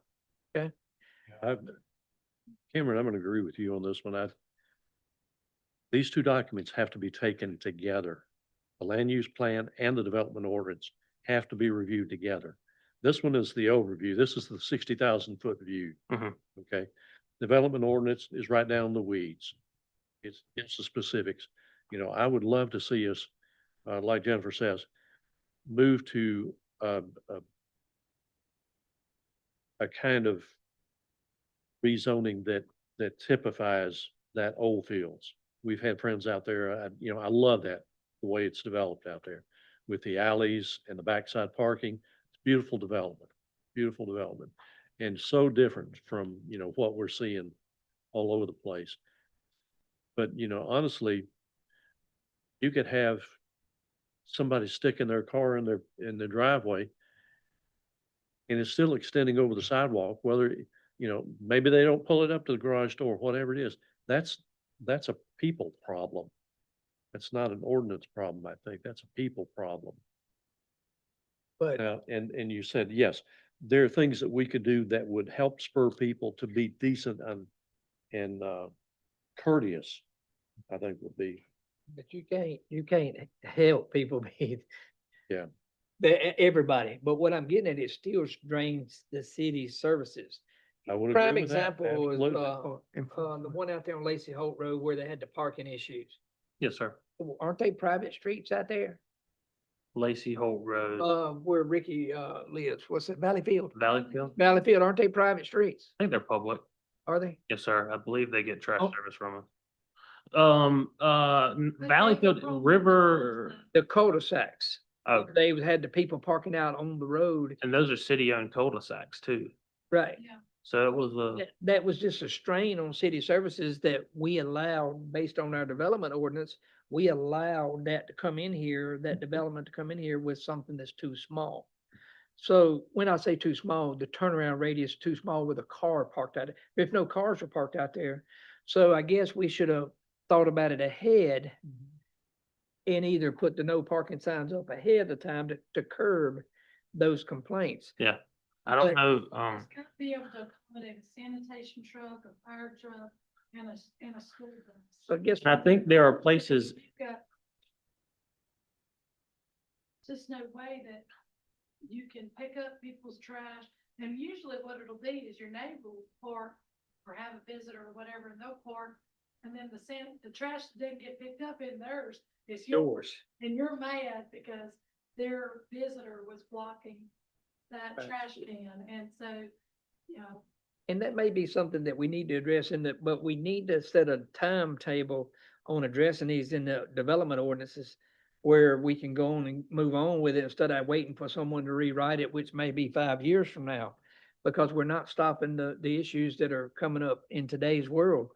Cameron, I'm gonna agree with you on this one. These two documents have to be taken together. The land use plan and the development ordinance have to be reviewed together. This one is the overview. This is the 60,000 foot view. Mhm. Okay. Development ordinance is right down the weeds. It's the specifics. You know, I would love to see us, like Jennifer says, move to a kind of rezoning that typifies that old fields. We've had friends out there, you know, I love that, the way it's developed out there with the alleys and the backside parking. It's beautiful development. And so different from, you know, what we're seeing all over the place. But, you know, honestly, you could have somebody sticking their car in their driveway and it's still extending over the sidewalk, whether, you know, maybe they don't pull it up to the garage door, whatever it is. That's a people problem. That's not an ordinance problem, I think. That's a people problem. But And you said, yes, there are things that we could do that would help spur people to be decent and courteous, I think would be. But you can't help people be. Yeah. Everybody, but what I'm getting at, it still drains the city's services. I would Prime agree with that, example is, absolutely. the one out there on Lacey Holt Road where they had the parking issues. Yes, sir. Aren't they private streets out there? Lacey Holt Road, Where Ricky, lives, what's it, Valleyfield? Valleyfield. Valleyfield, aren't they private streets? I think they're public. Are they? Yes, sir. I believe they get trash Oh. service from us. They Valleyfield go from River, The cul-de-sacs. oh, They had the people parking out on the road. and those are city-owned cul-de-sacs too. Right. Yeah, So it was a, That was just a strain on city services that we allowed, based on our development ordinance, we allowed that to come in here, that development to come in here with something that's too small. So when I say too small, the turnaround radius too small with a car parked out, if no cars were parked out there. So I guess we should have thought about it ahead and either put the no parking signs up ahead of time to curb those complaints. I don't But- know, it's gotta be able to accommodate a sanitation truck, a fire truck, and a school bus. So I guess. and I think there are places, You've got just no way that you can pick up people's trash, and usually what it'll be is your neighbor will park or have a visitor or whatever, and they'll park, and then the trash that didn't get picked up in theirs is yours, and you're mad because their visitor was blocking that Right. trash can, and so, you know, And that may be something that we need to address but we need to set a timetable on addressing these in the development ordinances where we can go on and move on with it instead of waiting for someone to rewrite it, which may be 5 years from now. Because we're not stopping the issues that are coming up in today's world.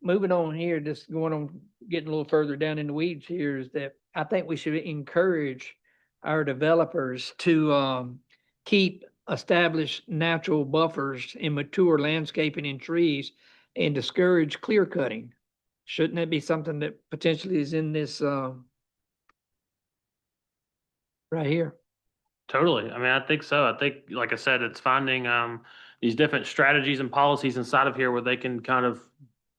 Moving on here, just going on, getting a little further down in the weeds here is that I think we should encourage our developers to, keep established natural buffers in mature landscaping and trees and discourage clear cutting. Shouldn't that be something that potentially is in this, right here? totally. I mean, I think so. I think, like I said, it's finding, these different strategies and policies inside of here where they can kind of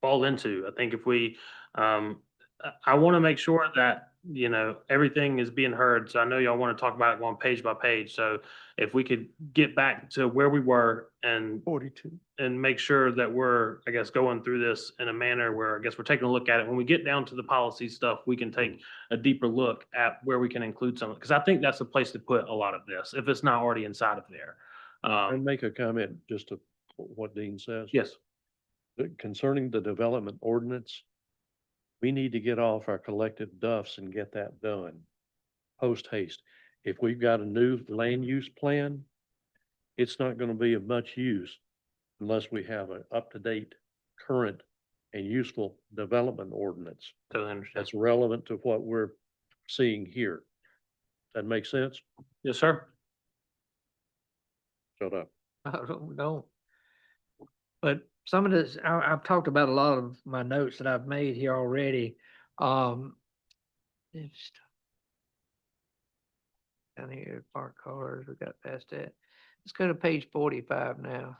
fall into. I think if we, I want to make sure that, you know, everything is being heard. So I know y'all want to talk about it going page by page. So if we could get back to where we were and 42. and make sure that we're, I guess, going through this in a manner where I guess we're taking a look at it. When we get down to the policy stuff, we can take a deeper look at where we can include some, because I think that's the place to put a lot of this, if it's not already inside of there. And make a comment just to what Dean says. Yes, Concerning the development ordinance, we need to get off our collective duffs and get that done post haste. If we've got a new land use plan, it's not gonna be of much use unless we have an up-to-date, current, and useful development ordinance totally understand. that's relevant to what we're seeing here. That makes sense? Yes, sir. Shut up. I don't know. But some of this, I've talked about a lot of my notes that I've made here already. It's down here, park cars, we got past that. Let's go to page 45 now.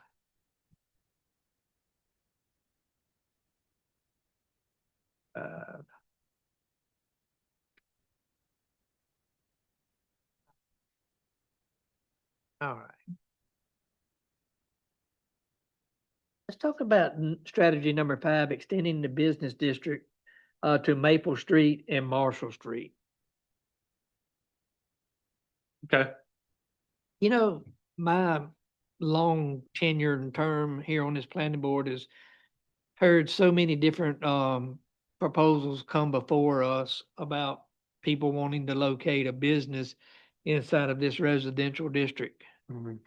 All right. Let's talk about strategy number 5, extending the business district to Maple Street and Marshall Street. Okay. You know, my long tenure and term here on this planning board has heard so many different proposals come before us about people wanting to locate a business inside of this residential district. Mhm.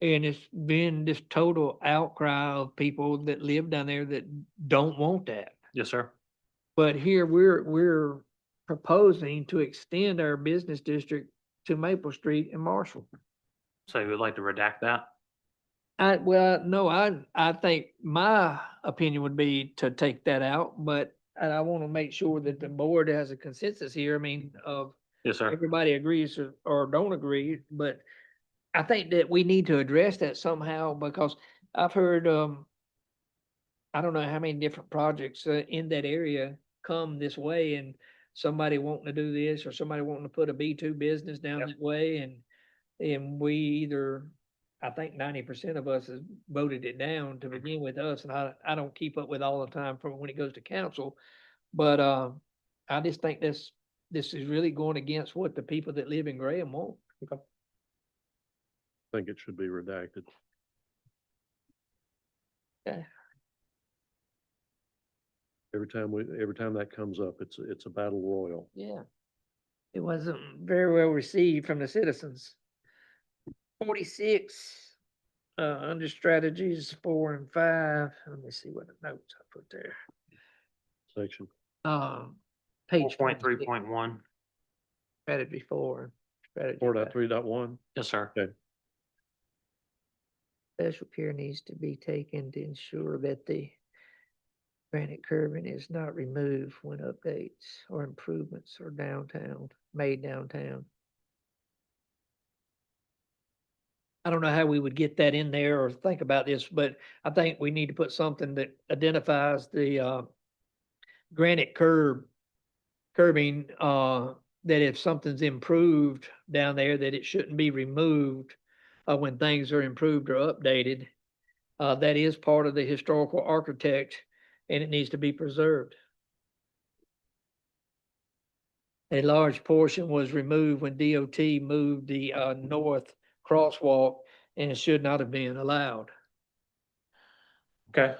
And it's been this total outcry of people that live down there that don't want that. Yes, sir. But here we're proposing to extend our business district to Maple Street and Marshall. So you would like to redact that? I think my opinion would be to take that out, but I want to make sure that the board has a consensus here. I mean, of Yes, sir. everybody agrees or don't agree, but I think that we need to address that somehow because I've heard, I don't know how many different projects in that area come this way and somebody wanting to do this or somebody wanting to put a B2 business down Yep. that way and we either, I think 90% of us has voted it down to begin with us, and I don't keep up with all the time from when it goes to council. But I just think this is really going against what the people that live in Graham want. I think it should be redacted. Okay. Every time that comes up, it's a battle royal. Yeah. It wasn't very well received from the citizens. 46, under strategies 4 and 5. Let me see what the notes I put there. Section. Page 26, 4.3.1. strategy 4. Strategy 5. 4.3.1. Yes, sir. Special care needs to be taken to ensure that the granite curbing is not removed when updates or improvements are made downtown. I don't know how we would get that in there or think about this, but I think we need to put something that identifies the granite curbing, that if something's improved down there, that it shouldn't be removed when things are improved or updated. That is part of the historical architect and it needs to be preserved. A large portion was removed when DOT moved the north crosswalk and it should not have been allowed. Okay.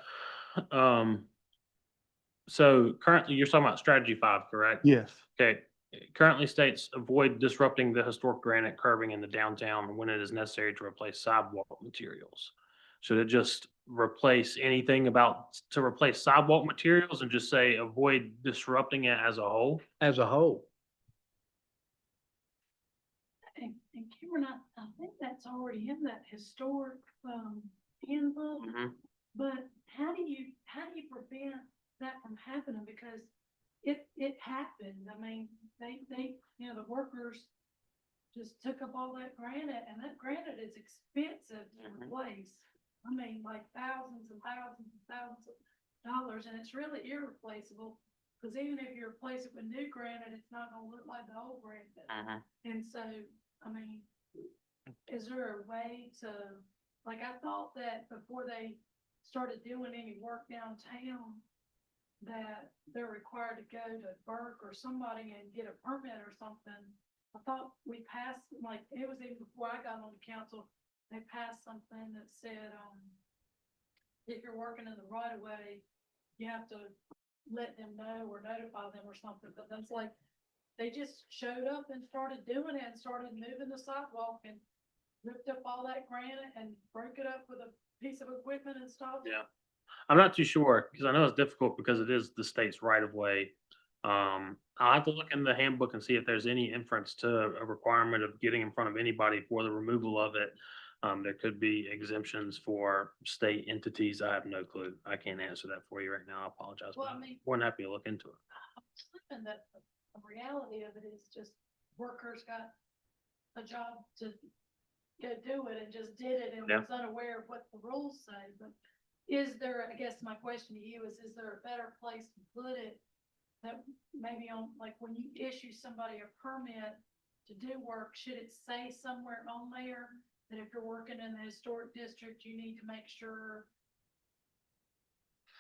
So currently you're talking about strategy 5, correct? Yes. Okay. It currently states avoid disrupting the historic granite curbing in the downtown when it is necessary to replace sidewalk materials. Should it just replace anything to replace sidewalk materials and just say avoid disrupting it as a whole? As a whole. And Cameron, I think that's already in that historic, handbook, Mhm. but how do you prevent that from happening? Because it happened. I mean, they, the workers just took up all that granite and that granite is expensive to Mhm. replace. I mean, like thousands and thousands and thousands of dollars, and it's really irreplaceable. Cause even if you replace it with new granite, it's not gonna look like the old granite. Mhm. And so, I mean, is there a way to, like, I thought that before they started doing any work downtown, that they're required to go to Burke or somebody and get a permit or something. I thought we passed, like, it was even before I got on the council, they passed something that said, if you're working in the right of way, you have to let them know or notify them or something, but that's like, they just showed up and started doing it and started moving the sidewalk and ripped up all that granite and broke it up with a piece of equipment and stuff. Yeah. I'm not too sure because I know it's difficult because it is the state's right of way. I'll have to look in the handbook and see if there's any inference to a requirement of getting in front of anybody for the removal of it. There could be exemptions for state entities. I have no clue. I can't answer that for you right now. I apologize. Well, but I I'm mean- more than happy to look into it. I'm slipping that the reality of it is just workers got a job to go do it and just did it and Yeah. was unaware of what the rules say, but is there, I guess my question to you is there a better place to put it? That maybe on, like, when you issue somebody a permit to do work, should it say somewhere on there that if you're working in the historic district, you need to make sure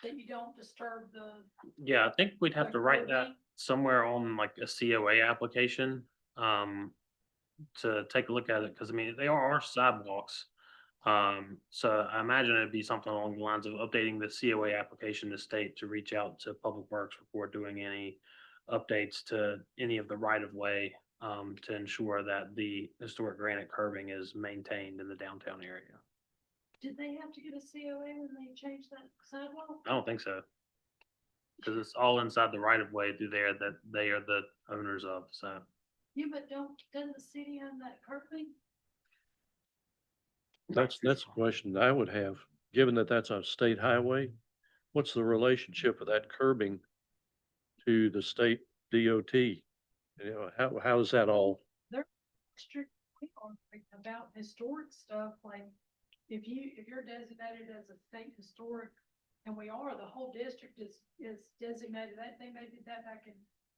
that you don't disturb the. Yeah, I think we'd have the to write that curbing? somewhere on like a COA application, to take a look at it, because I mean, they are sidewalks. So I imagine it'd be something along the lines of updating the COA application to state to reach out to Public Works before doing any updates to any of the right of way, to ensure that the historic granite curbing is maintained in the downtown area. Did they have to get a COA when they changed that sidewalk? I don't think so. Because it's all inside the right of way through there that they are the owners of, so. Yeah, but doesn't the city own that curbing? That's a question I would have, given that that's a state highway. What's the relationship of that curbing to the state DOT? You know, how is that all? Strict about historic stuff, like if you're designated as a state historic, and we are, the whole district is designated, I think they did that back in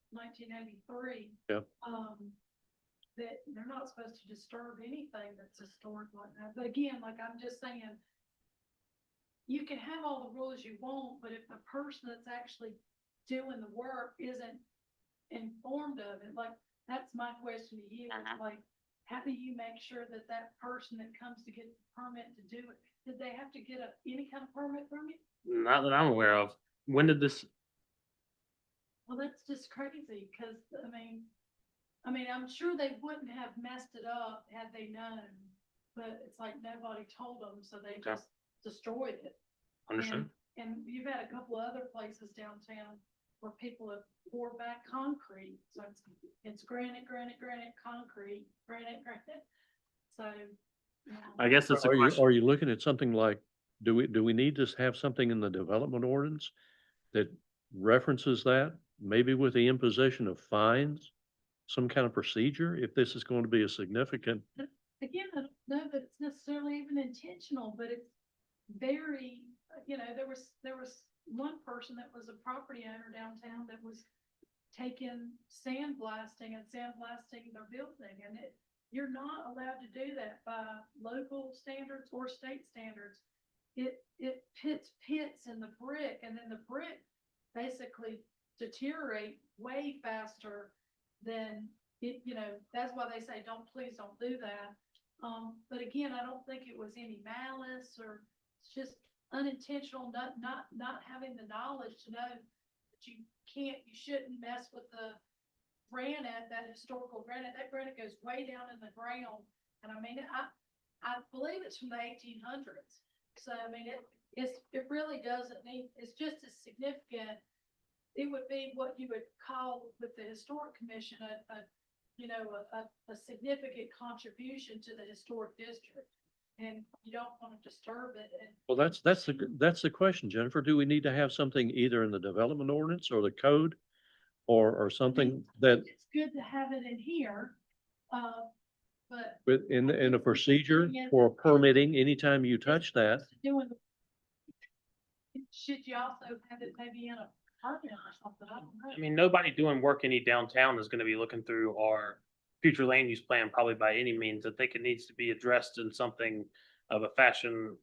1983. Yeah. That they're not supposed to disturb anything that's historic like that, but again, like I'm just saying, you can have all the rules you want, but if the person that's actually doing the work isn't informed of it, like, that's my question to you, is like, how do you make sure that that person that comes to get the permit to do it, did they have to get any kind of permit from you? Not that I'm aware of. When did this, Well, that's just crazy, cause I mean, I'm sure they wouldn't have messed it up had they known, but it's like nobody told them, so they Okay. just destroyed it. understand? And you've had a couple of other places downtown where people have poured back concrete, so it's granite, concrete, granite. So, I guess it's a Are you, question. are you looking at something like, do we need to have something in the development ordinance that references that? Maybe with the imposition of fines, some kind of procedure, if this is going to be a significant, again, I don't know that it's necessarily even intentional, but it's very, there was one person that was a property owner downtown that was taking sandblasting their building, and you're not allowed to do that by local standards or state standards. It pits in the brick, and then the brick basically deteriorate way faster than it, that's why they say, please don't do that. But again, I don't think it was any malice, or it's just unintentional, not having the knowledge to know that you shouldn't mess with the granite, that historical granite. That granite goes way down in the ground. And I mean, I believe it's from the 1800s. So, I mean, it really doesn't need, it's just as significant. It would be what you would call with the Historic Commission, a significant contribution to the historic district. And you don't want to disturb it. And well, that's the question, Jennifer. Do we need to have something either in the development ordinance or the code? Or something that, it's good to have it in here, but. in a procedure for permitting, anytime you touch that, Doing, should you also have it maybe in a permit or something? I don't know. I mean, nobody doing work any downtown is gonna be looking through our future land use plan probably by any means. I think it needs to be addressed in something of a fashion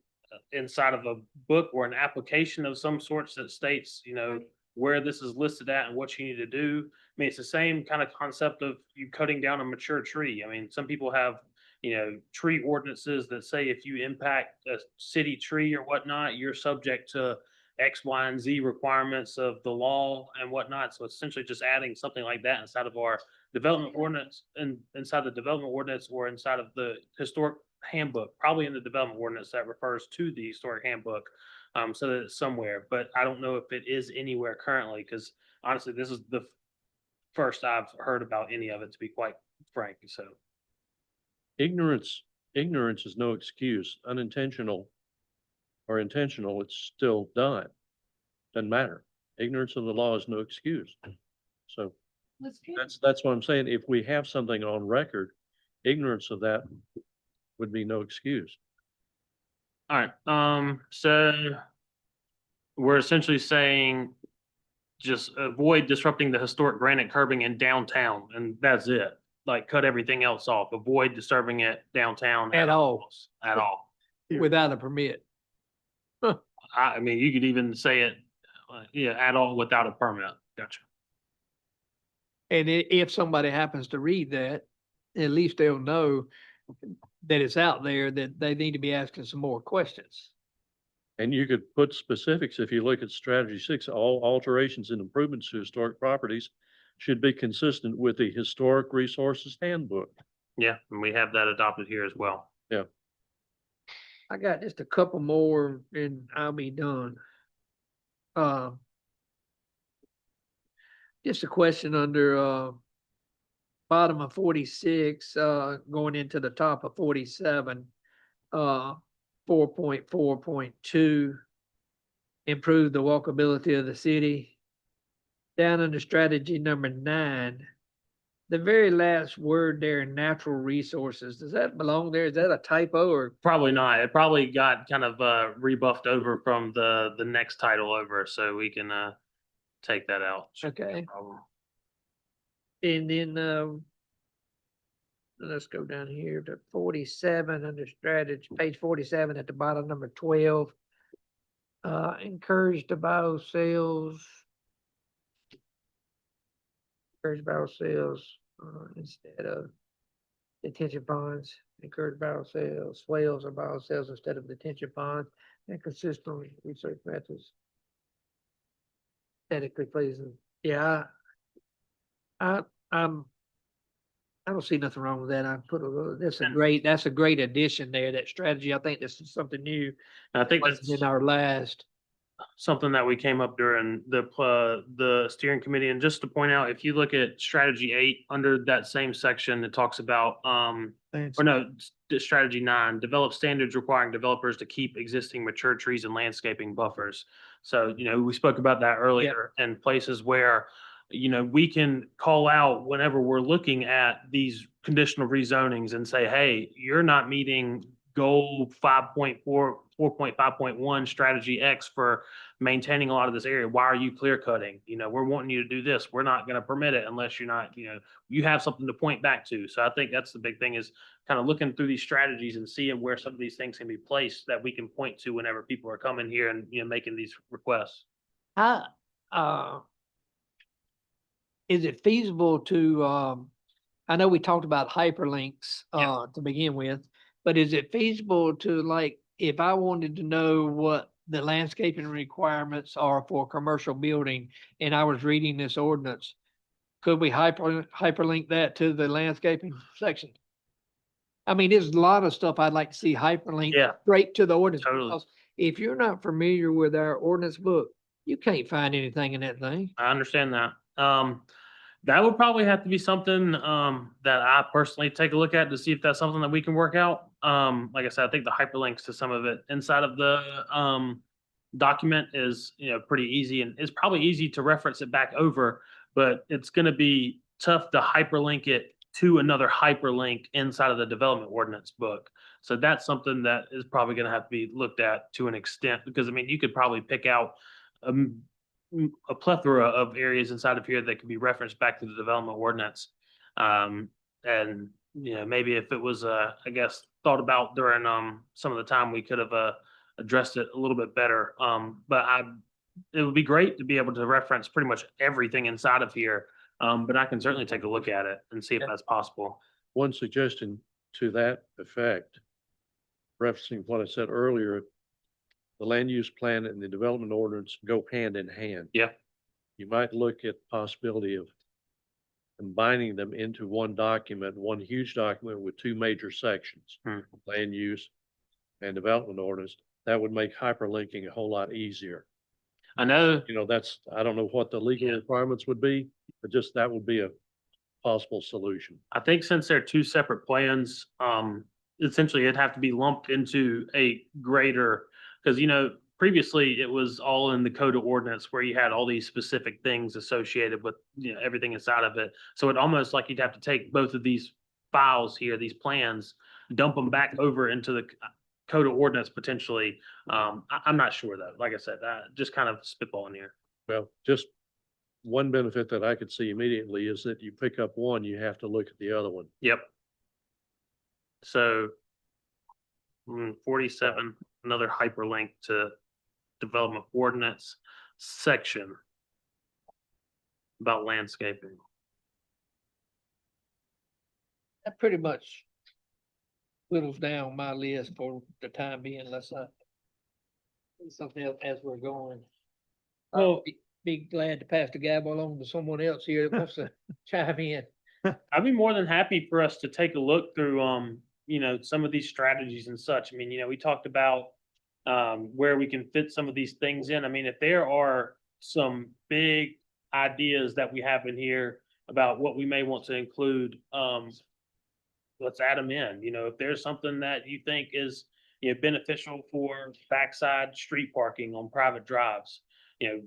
inside of a book or an application of some sorts that states, where this is listed at and what you need to do. I mean, it's the same kind of concept of you cutting down a mature tree. I mean, some people have, tree ordinances that say if you impact a city tree or whatnot, you're subject to X, Y, and Z requirements of the law and whatnot. So essentially just adding something like that inside of our development ordinance and inside the development ordinance or inside of the historic handbook, probably in the development ordinance that refers to the historic handbook. So that it's somewhere, but I don't know if it is anywhere currently, because honestly, this is the first I've heard about any of it, to be quite frank, so. ignorance is no excuse. Unintentional or intentional, it's still done. Doesn't matter. Ignorance of the law is no excuse. So Let's get that's what I'm saying. If we have something on record, ignorance of that would be no excuse. All right, so we're essentially saying just avoid disrupting the historic granite curbing in downtown, and that's it. Like, cut everything else off, avoid disturbing it downtown. At all. At all. Without a permit. I mean, you could even say it, at all without a permit. Gotcha. And if somebody happens to read that, at least they'll know that it's out there, that they need to be asking some more questions. And you could put specifics. If you look at strategy 6, all alterations and improvements to historic properties should be consistent with the Historic Resources Handbook. Yeah, and we have that adopted here as well. I got just a couple more and I'll be done. Just a question under, bottom of 46, going into the top of 47, 4.4.2. Improve the walkability of the city. Down under strategy number 9, the very last word there, natural resources, does that belong there? Is that a typo or? Probably not. It probably got kind of rebuffed over from the next title over, so we can take that out. Shouldn't be a Okay. problem. And then, let's go down here to 47 under strategy, page 47 at the bottom, number 12. Encourage the biosales. encourage barrel sales, instead of detention ponds, encourage barrel sales, swales or barrel sales instead of detention ponds, and consistent research methods. Aesthetically pleasing. Yeah, I, I don't see nothing wrong with that. I put that's a great addition there, that strategy. I think this is something new. And I think Wasn't that's in our last. something that we came up during the steering committee. And just to point out, if you look at strategy 8, under that same section, it talks about, or no, strategy 9, develop standards requiring developers to keep existing mature trees and landscaping buffers. So, we spoke about that earlier, and places where, we can call out whenever we're looking at these conditional rezonings and say, hey, you're not meeting goal 4.5.1 strategy X for maintaining a lot of this area. Why are you clear cutting? We're wanting you to do this. We're not going to permit it unless you're not, you have something to point back to. So I think that's the big thing, is kind of looking through these strategies and seeing where some of these things can be placed that we can point to whenever people are coming here and, making these requests. Is it feasible to, I know we talked about hyperlinks, Yeah. to begin with, but is it feasible to, like, if I wanted to know what the landscaping requirements are for a commercial building and I was reading this ordinance, could we hyperlink that to the landscaping section? I mean, there's a lot of stuff I'd like to see hyperlinked Yeah. straight to the ordinance. Totally. Because if you're not familiar with our ordinance book, you can't find anything in that thing. I understand that. That would probably have to be something, that I personally take a look at to see if that's something that we can work out. Like I said, I think the hyperlinks to some of it inside of the, document is, pretty easy, and it's probably easy to reference it back over, but it's gonna be tough to hyperlink it to another hyperlink inside of the development ordinance book. So that's something that is probably gonna have to be looked at to an extent, because I mean, you could probably pick out, a plethora of areas inside of here that could be referenced back to the development ordinance. And, maybe if it was, I guess, thought about during, some of the time, we could have, addressed it a little bit better. It would be great to be able to reference pretty much everything inside of here. But I can certainly take a look at it and see if that's possible. One suggestion to that effect, referencing what I said earlier, the land use plan and the development ordinance go hand in hand. Yeah. You might look at the possibility of combining them into one document, one huge document with 2 major sections, land use and development ordinance. That would make hyperlinking a whole lot easier. I know. I don't know what the legal requirements would be, but just that would be a possible solution. I think since they're 2 separate plans, essentially it'd have to be lumped into a greater, because, previously it was all in the code of ordinance where you had all these specific things associated with, everything inside of it. So it almost like you'd have to take both of these files here, these plans, dump them back over into the code of ordinance potentially. I'm not sure though. Like I said, just kind of spitballing here. Well, just one benefit that I could see immediately is that you pick up one, you have to look at the other one. Yep. So 47, another hyperlink to development ordinance section about landscaping. That pretty much whittles down my list for the time being, unless I do something else as we're going. Well- Be glad to pass the gavel along to someone else here that wants to chime in. I'd be more than happy for us to take a look through, some of these strategies and such. I mean, we talked about, where we can fit some of these things in. I mean, if there are some big ideas that we have in here about what we may want to include, let's add them in. If there's something that you think is, beneficial for backside street parking on private drives,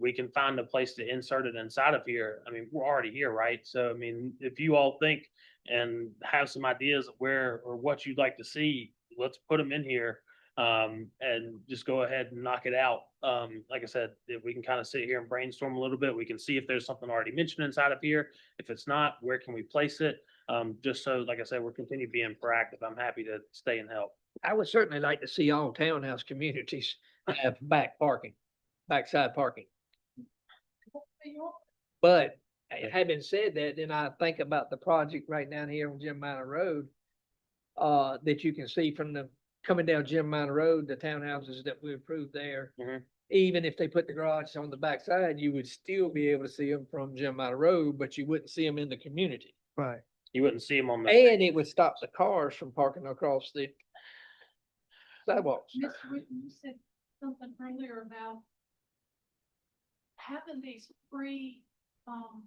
we can find a place to insert it inside of here. I mean, we're already here, right? So, I mean, if you all think and have some ideas of where or what you'd like to see, let's put them in here, and just go ahead and knock it out. Like I said, if we can kind of sit here and brainstorm a little bit, we can see if there's something already mentioned inside of here. If it's not, where can we place it? Just so, like I said, we're continue being proactive. I'm happy to stay and help. I would certainly like to see all townhouse communities have backside parking. But Having said that, then I think about the project right down here on Jim Minor Road. That you can see from the, coming down Jim Minor Road, the townhouses that we approved there. Mhm. Even if they put the garage on the backside, you would still be able to see them from Jim Minor Road, but you wouldn't see them in the community. Right. You wouldn't see them on the. And it would stop the cars from parking across the sidewalks. Mr. Whitten, you said something earlier about having these free, what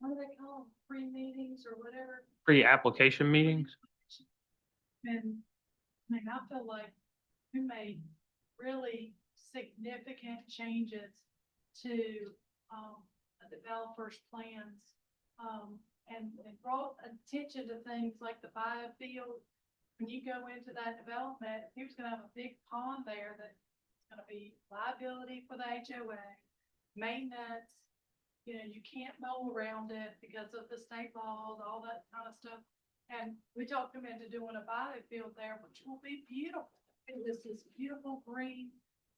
do they call them, free meetings or whatever? Pre-application meetings? And, I mean, I feel like we made really significant changes to, the developer's plans. And brought attention to things like the biofield. When you go into that development, he was gonna have a big pond there that's gonna be liability for the HOA, maintenance. You know, you can't mow around it because of the state laws, all that kind of stuff. And we talked him into doing a biofield there, which will be beautiful. It is this beautiful green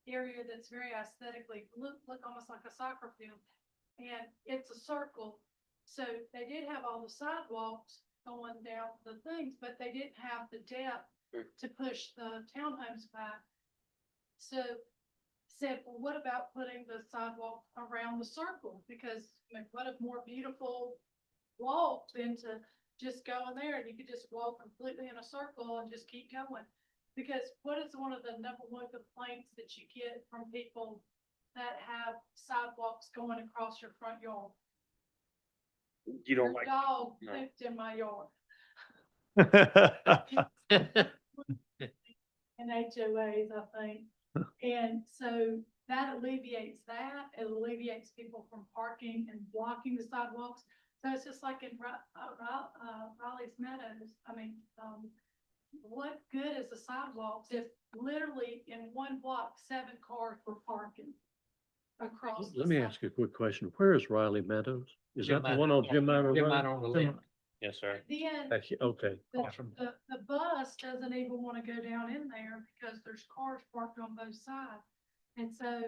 area that's very aesthetically, look almost like a soccer field. And it's a circle. So they did have all the sidewalks going down the things, but they didn't have the depth to push the townhomes back. So said, well, what about putting the sidewalk around the circle? Because I mean, what a more beautiful walk than to just go in there and you could just walk completely in a circle and just keep going. Because what is one of the number one complaints that you get from people that have sidewalks going across your front yard? You don't Your like. dog no. pooped in my yard. And HOAs, I think. And so that alleviates that. It alleviates people from parking and blocking the sidewalks. So it's just like in Raleigh's Meadows. I mean, what good is the sidewalks if literally in one block, 7 cars were parking across? Let me ask you a quick question. Where is Riley Meadows? Is Jim that the one on Jim Minor Jim Road? Minor on the left. Yes, sir. Then Okay, the bus doesn't even want to go down in there because there's cars parked on both sides. And so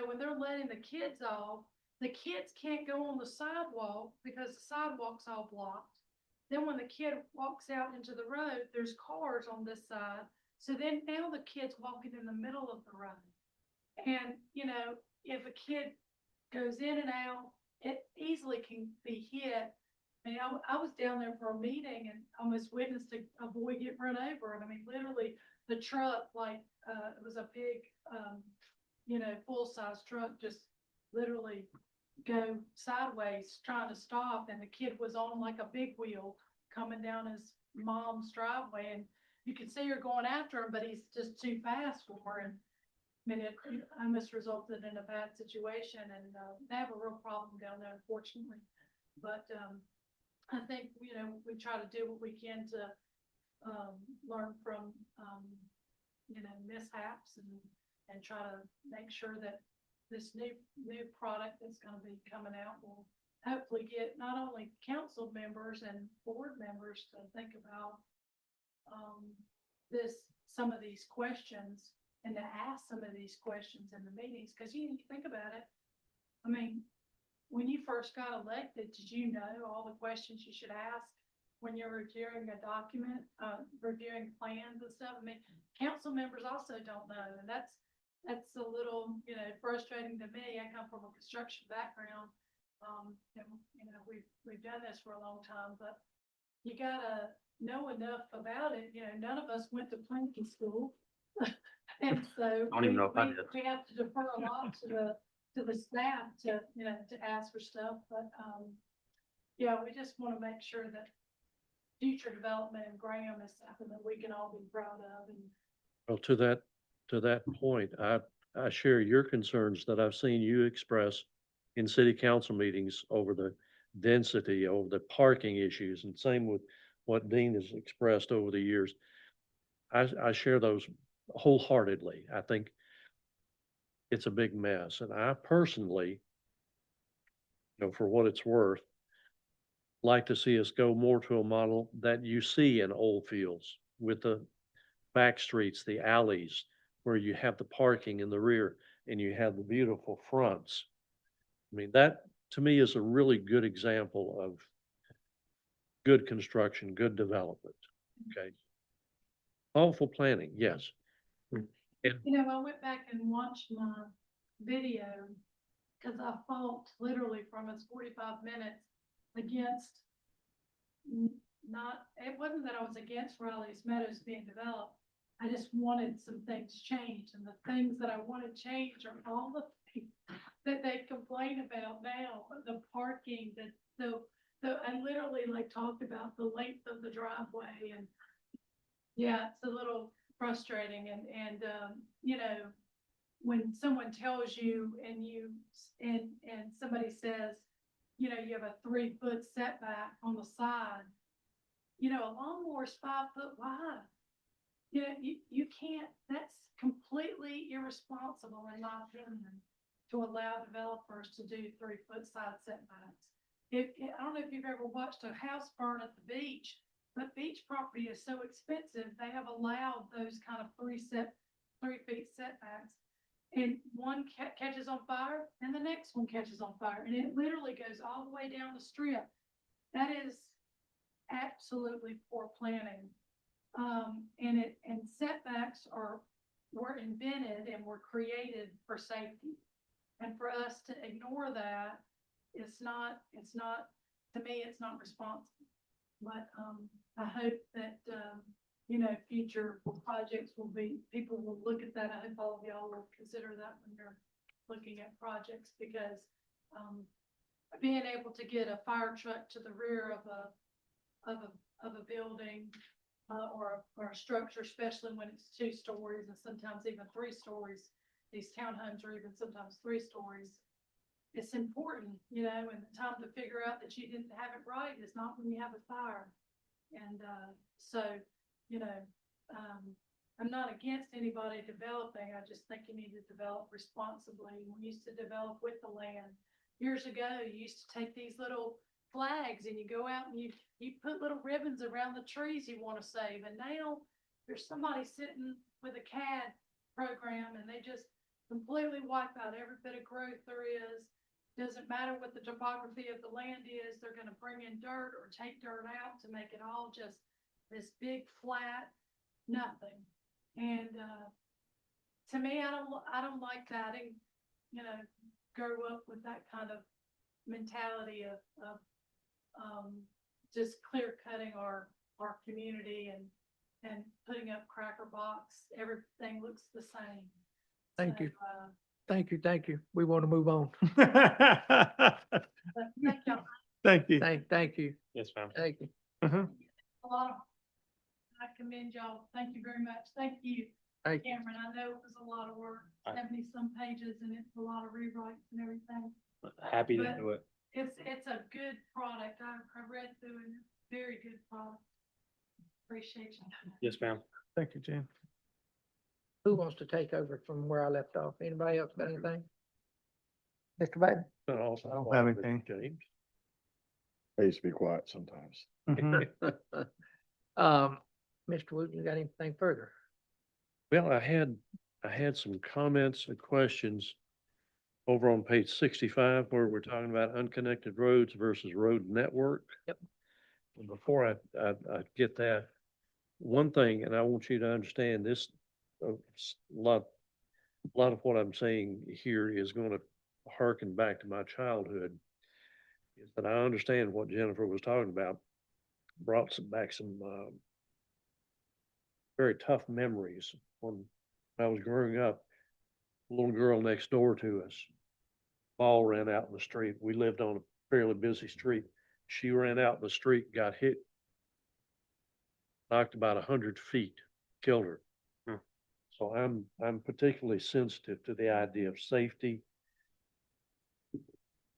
when they're letting the kids off, the kids can't go on the sidewalk because the sidewalk's all blocked. Then when the kid walks out into the road, there's cars on this side. So then now the kid's walking in the middle of the road. And, you know, if a kid goes in and out, it easily can be hit. I mean, I was down there for a meeting and almost witnessed a boy get run over. And I mean, literally the truck, like, it was a big, you know, full-size truck, just literally go sideways trying to stop. And the kid was on like a big wheel coming down his mom's driveway. And you could see her going after him, but he's just too fast for her. And I mean, it almost resulted in a bad situation. And they have a real problem down there, unfortunately. But, I think, you know, we try to do what we can to learn from, you know, mishaps and try to make sure that this new product that's going to be coming out will hopefully get not only council members and board members to think about some of these questions and to ask some of these questions in the meetings. Because you think about it, I mean, when you first got elected, did you know all the questions you should ask when you're reviewing a document, reviewing plans and stuff? I mean, council members also don't know, and that's a little, you know, frustrating to me. I come from a construction background. And, you know, we've done this for a long time, but you gotta know enough about it. You know, none of us went to planning school, and so Don't even know if I did. we have to defer a lot to the staff to, you know, to ask for stuff, but, yeah, we just want to make sure that future development in Graham is something that we can all be proud of. And well, to that point, I share your concerns that I've seen you express in city council meetings over the density, over the parking issues, and same with what Dean has expressed over the years. I share those wholeheartedly. I think it's a big mess. And I personally, you know, for what it's worth, like to see us go more to a model that you see in old fields with the back streets, the alleys, where you have the parking in the rear and you have the beautiful fronts. I mean, that to me is a really good example of good construction, good development. Okay. Thoughtful planning, yes. You know, I went back and watched my video, cause I fought literally from its 45 minutes against not, it wasn't that I was against Riley's Meadows being developed. I just wanted some things changed, and the things that I wanted changed are all the things that they complain about now, the parking, I literally like talked about the length of the driveway, and yeah, it's a little frustrating, and, you know, when someone tells you and somebody says, you know, you have a 3-foot setback on the side, you know, a lawnmower is 5 foot wide. You know, you can't, that's completely irresponsible in my opinion, to allow developers to do 3-foot side setbacks. I don't know if you've ever watched a house burn at the beach, but beach property is so expensive, they have allowed those kind of 3 feet setbacks. And one catches on fire and the next one catches on fire, and it literally goes all the way down the strip. That is absolutely poor planning. And setbacks were invented and were created for safety. And for us to ignore that, it's not, to me, it's not responsible. But, I hope that, you know, future projects people will look at that. I hope all of y'all will consider that when you're looking at projects, because, being able to get a fire truck to the rear of a building, or a structure, especially when it's 2 stories and sometimes even 3 stories. These townhomes are even sometimes 3 stories. It's important, you know, and the time to figure out that you didn't have it right is not when you have a fire. And, so, you know, I'm not against anybody developing. I just think you need to develop responsibly. We used to develop with the land. Years ago, you used to take these little flags and you go out and you put little ribbons around the trees you want to save. And now there's somebody sitting with a CAD program and they just completely wipe out every bit of growth there is. Doesn't matter what the topography of the land is, they're going to bring in dirt or take dirt out to make it all just this big flat nothing. And to me, I don't like that. And, you know, grow up with that kind of mentality of just clear cutting our community and putting up cracker box. Everything looks the same. Thank So, you. Thank you. We want to move on. but thank y'all. Thank you. Thank you. Yes, ma'am. Thank you. A lot of, I commend y'all. Thank you very much. Thank you, Thank you. Cameron. I know it was a lot of work, Aye. 70-some pages, and it's a lot of rewrites and everything. Happy to But- do it. It's a good product. I read through it. It's a very good product. Appreciate you. Yes, ma'am. Thank you, Jen. Who wants to take over from where I left off? Anybody else got anything? Mr. Baden? I don't have anything. James. I used to be quiet sometimes. Mr. Wooten, you got anything further? Well, I had some comments and questions over on page 65 where we're talking about unconnected roads versus road network. Yep. And before I get that, one thing, and I want you to understand this, a lot of what I'm saying here is going to harken back to my childhood. Is that I understand what Jennifer was talking about, brought back some very tough memories when I was growing up. A little girl next door to us, ball ran out in the street. We lived on a fairly busy street. She ran out in the street, got hit, knocked about 100 feet, killed her. Hmm. So I'm particularly sensitive to the idea of safety,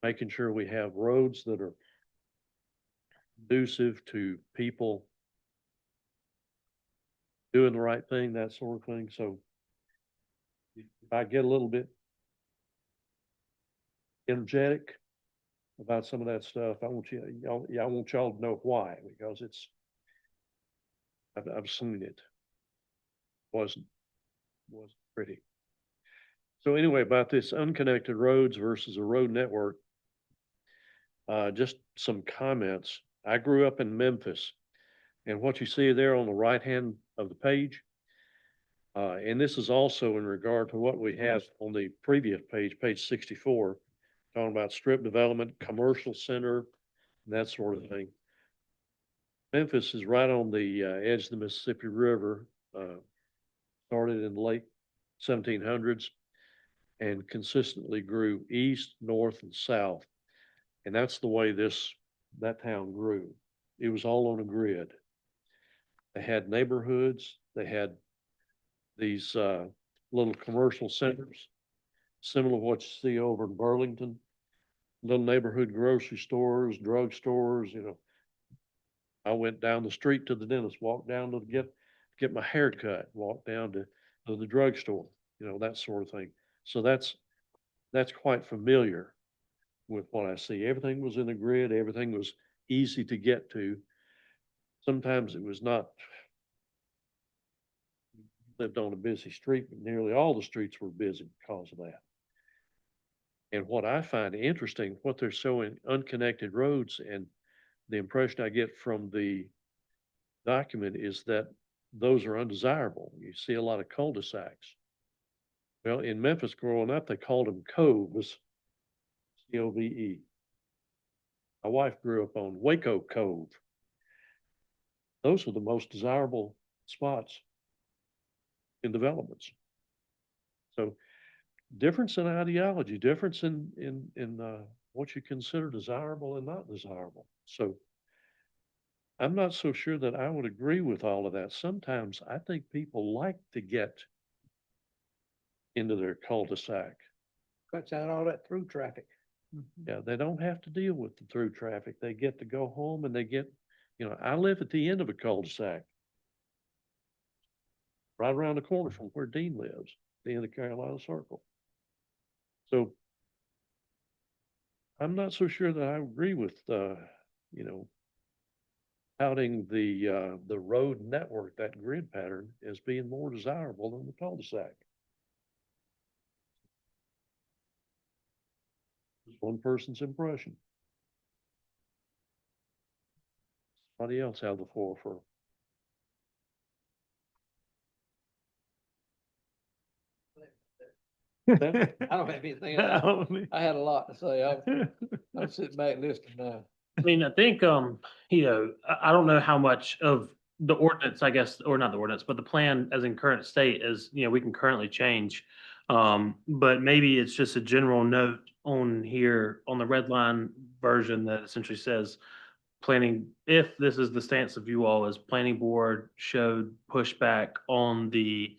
making sure we have roads that are conducive to people doing the right thing, that sort of thing. So if I get a little bit energetic about some of that stuff, I want I want y'all to know why, because I've seen it. Wasn't pretty. So anyway, about this unconnected roads versus a road network, just some comments. I grew up in Memphis, and what you see there on the right hand of the page, and this is also in regard to what we have on the previous page, page 64, talking about strip development, commercial center, and that sort of thing. Memphis is right on the edge of the Mississippi River, started in the late 1700s and consistently grew east, north, and south. And that's the way that town grew. It was all on a grid. They had neighborhoods, they had these little commercial centers, similar to what you see over in Burlington, little neighborhood grocery stores, drug stores, I went down the street to the dentist, walked down to get my hair cut, walked down to the drugstore, that sort of thing. So that's quite familiar with what I see. Everything was in a grid, everything was easy to get to. Sometimes it was not lived on a busy street, but nearly all the streets were busy because of that. And what I find interesting, what they're showing unconnected roads, and the impression I get from the document is that those are undesirable. You see a lot of cul-de-sacs. Well, in Memphis growing up, they called them coves, C-O-V-E. My wife grew up on Waco Cove. Those are the most desirable spots in developments. So difference in ideology, difference in what you consider desirable and not desirable. So I'm not so sure that I would agree with all of that. Sometimes I think people like to get into their cul-de-sac. Cuts out all that through traffic. Yeah, they don't have to deal with the through traffic. They get to go home and they get, I live at the end of a cul-de-sac. Right around the corner from where Dean lives, the end of Carolina Circle. So I'm not so sure that I agree with, touting the road network, that grid pattern, as being more desirable than the cul-de-sac. Just one person's impression. Somebody else have the floor for. I don't have anything. I had a lot to say. I'm sitting back listening now. I mean, I think, I don't know how much of the ordinance, I guess, or not the ordinance, but the plan as in current state is, we can currently change. But maybe it's just a general note on here, on the red line version that essentially says, planning, if this is the stance of you all, as planning board showed pushback on the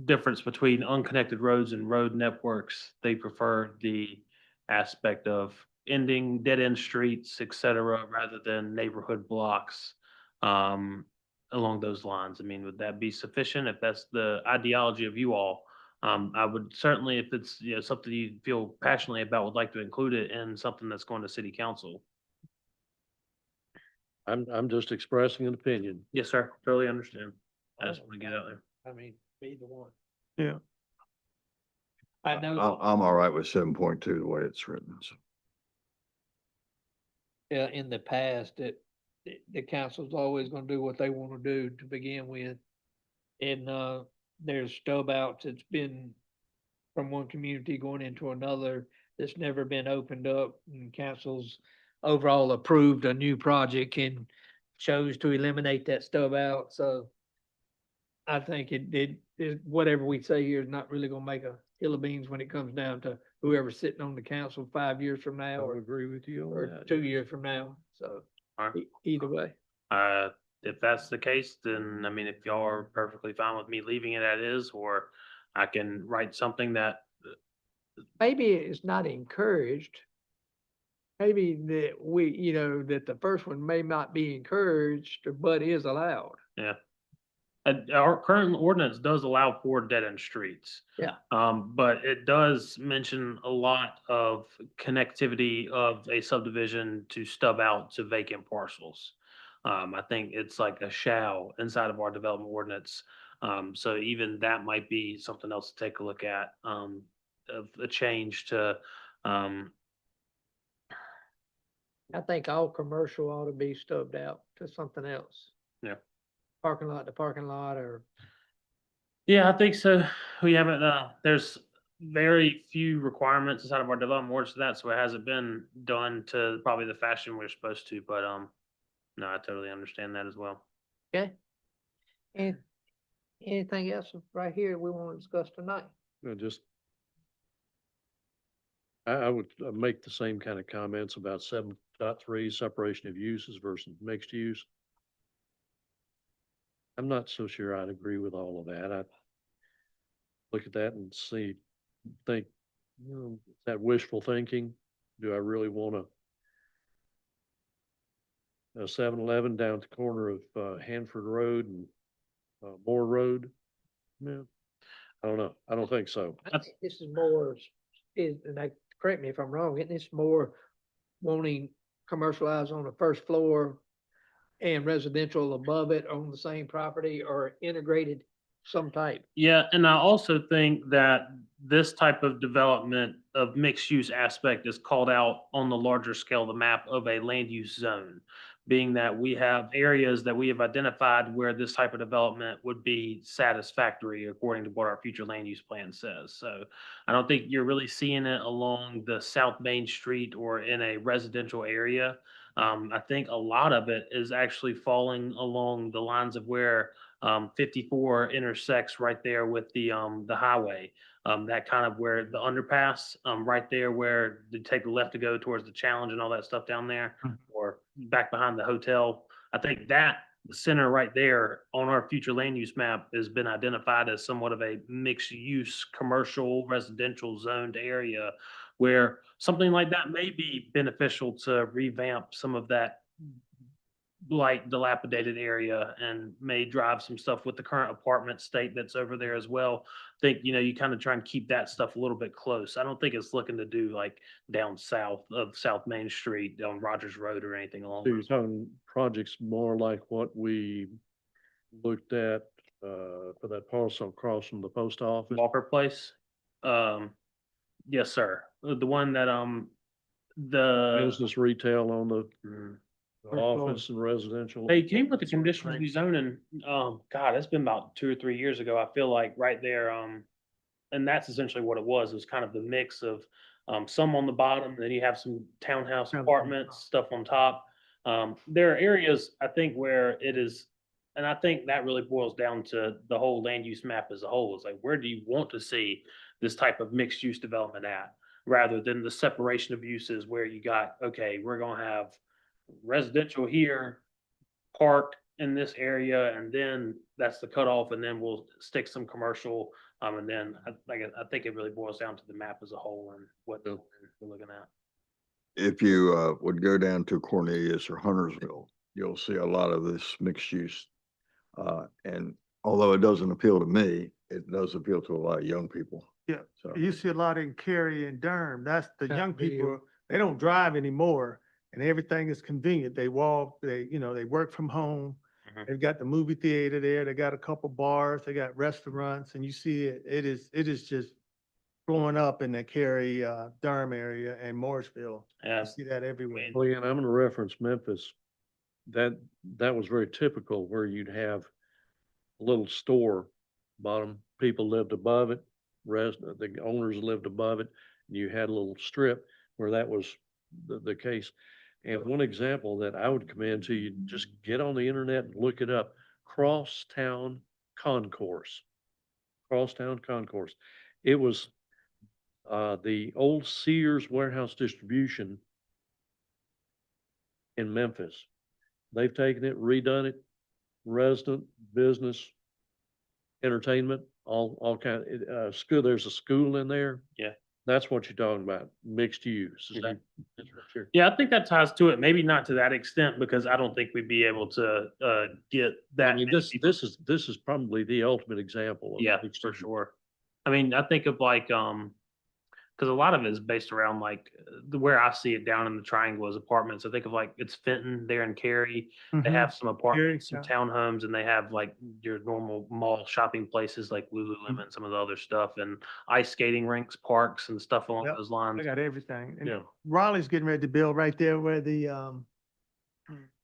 difference between unconnected roads and road networks, they prefer the aspect of ending dead end streets, et cetera, rather than neighborhood blocks along those lines. I mean, would that be sufficient if that's the ideology of you all? I would certainly, if it's something you feel passionately about, would like to include it in something that's going to city council. I'm just expressing an opinion. Yes, sir. Totally understand. I just want to get out there. I mean, be the one. Yeah. I know. I'm all right with 7.2, the way it's written. So. In the past, that the council's always gonna do what they wanna do to begin with. And, there's stub outs that's been from one community going into another that's never been opened up, and council's overall approved a new project and chose to eliminate that stub out, so I think whatever we say here is not really gonna make a hill of beans when it comes down to whoever's sitting on the council 5 years from I now would agree with you on or that. 2 years from now, so All right. either way. If that's the case, then I mean, if y'all are perfectly fine with me leaving it as is, or I can write something that, Maybe it's not encouraged. Maybe that that the first one may not be encouraged, but is allowed. our current ordinance does allow for dead end streets. Yeah. But it does mention a lot of connectivity of a subdivision to stub out to vacant parcels. I think it's like a shall inside of our development ordinance. So even that might be something else to take a look at, of a change to, I think all commercial ought to be stubbed out to something else. Yeah. Parking lot to parking lot or, Yeah, I think so. We haven't, there's very few requirements inside of our development orders to that, so it hasn't been done to probably the fashion we're supposed to, but, no, I totally understand that as well. okay? And anything else right here we want to discuss tonight? Just I would make the same kind of comments about 7.3 separation of uses versus mixed use. I'm not so sure I'd agree with all of that. I look at that and think, is that wishful thinking? Do I really want a 7-Eleven down at the corner of Hanford Road and Moore Road? No, I don't know. I don't think so. I think this is more, and correct me if I'm wrong, isn't this more wanting commercialized on the first floor and residential above it on the same property or integrated some type? Yeah, and I also think that this type of development of mixed use aspect is called out on the larger scale of the map of a land use zone. Being that we have areas that we have identified where this type of development would be satisfactory according to what our future land use plan says. So I don't think you're really seeing it along the South Main Street or in a residential area. I think a lot of it is actually falling along the lines of where 54 intersects right there with the highway. That kind of where the underpass, right there where they take the left to go towards the challenge and all that stuff down there, or back behind the hotel. I think that center right there on our future land use map has been identified as somewhat of a mixed use, commercial, residential zoned area where something like that may be beneficial to revamp some of that like dilapidated area and may drive some stuff with the current apartment state that's over there as well. Think, you kind of try and keep that stuff a little bit close. I don't think it's looking to do like down south of South Main Street on Rogers Road or anything along So you're those. talking projects more like what we looked at for that parcel across from the post office? Walker Place. Yes, sir. The one that, the, Business retail on the Mm. office and residential. they came with the conditional rezoning, God, it's been about 2 or 3 years ago. I feel like right there, and that's essentially what it was. It was kind of the mix of, some on the bottom, then you have some townhouse apartments, stuff on top. There are areas I think where it is, and I think that really boils down to the whole land use map as a whole. It's like, where do you want to see this type of mixed use development at? Rather than the separation of uses where you got, okay, we're gonna have residential here, park in this area, and then that's the cutoff, and then we'll stick some commercial. And then I think it really boils down to the map as a whole and what we're looking at. If you would go down to Cornelius or Huntersville, you'll see a lot of this mixed use. And although it doesn't appeal to me, it does appeal to a lot of young people. Yeah, So you see a lot in Cary and Durham. That's the Yeah, young video. people, they don't drive anymore and everything is convenient. They walk, they work from home. Mhm. They've got the movie theater there. They got a couple bars, they got restaurants, and you see it is just growing up in the Cary, Durham area and Morrisville. Yeah, You see that everywhere. Well, yeah, and I'm gonna reference Memphis. That was very typical where you'd have a little store, bottom, people lived above it, the owners lived above it, and you had a little strip where that was the case. And one example that I would commend to you, just get on the internet and look it up, Crosstown Concourse. Crosstown Concourse. It was the old Sears Warehouse Distribution in Memphis. They've taken it, redone it, resident, business, entertainment, all kind, school, there's a school in there. Yeah. That's what you're talking about, mixed use. Is that? Sure. yeah, I think that ties to it. Maybe not to that extent because I don't think we'd be able to get that. I mean, many people. this is probably the ultimate example. Of Yeah, mixed for use. sure. I mean, I think of like, because a lot of it is based around like where I see it down in the triangle is apartments. I think of like it's Fenton there in Cary. They have some apartments, some yeah. townhomes, and they have like your normal mall shopping places like Lululemon, some of the other stuff, and ice skating rinks, parks, and stuff along Yep, those I lines. got everything. And Yeah. Raleigh's getting ready to build right there where the,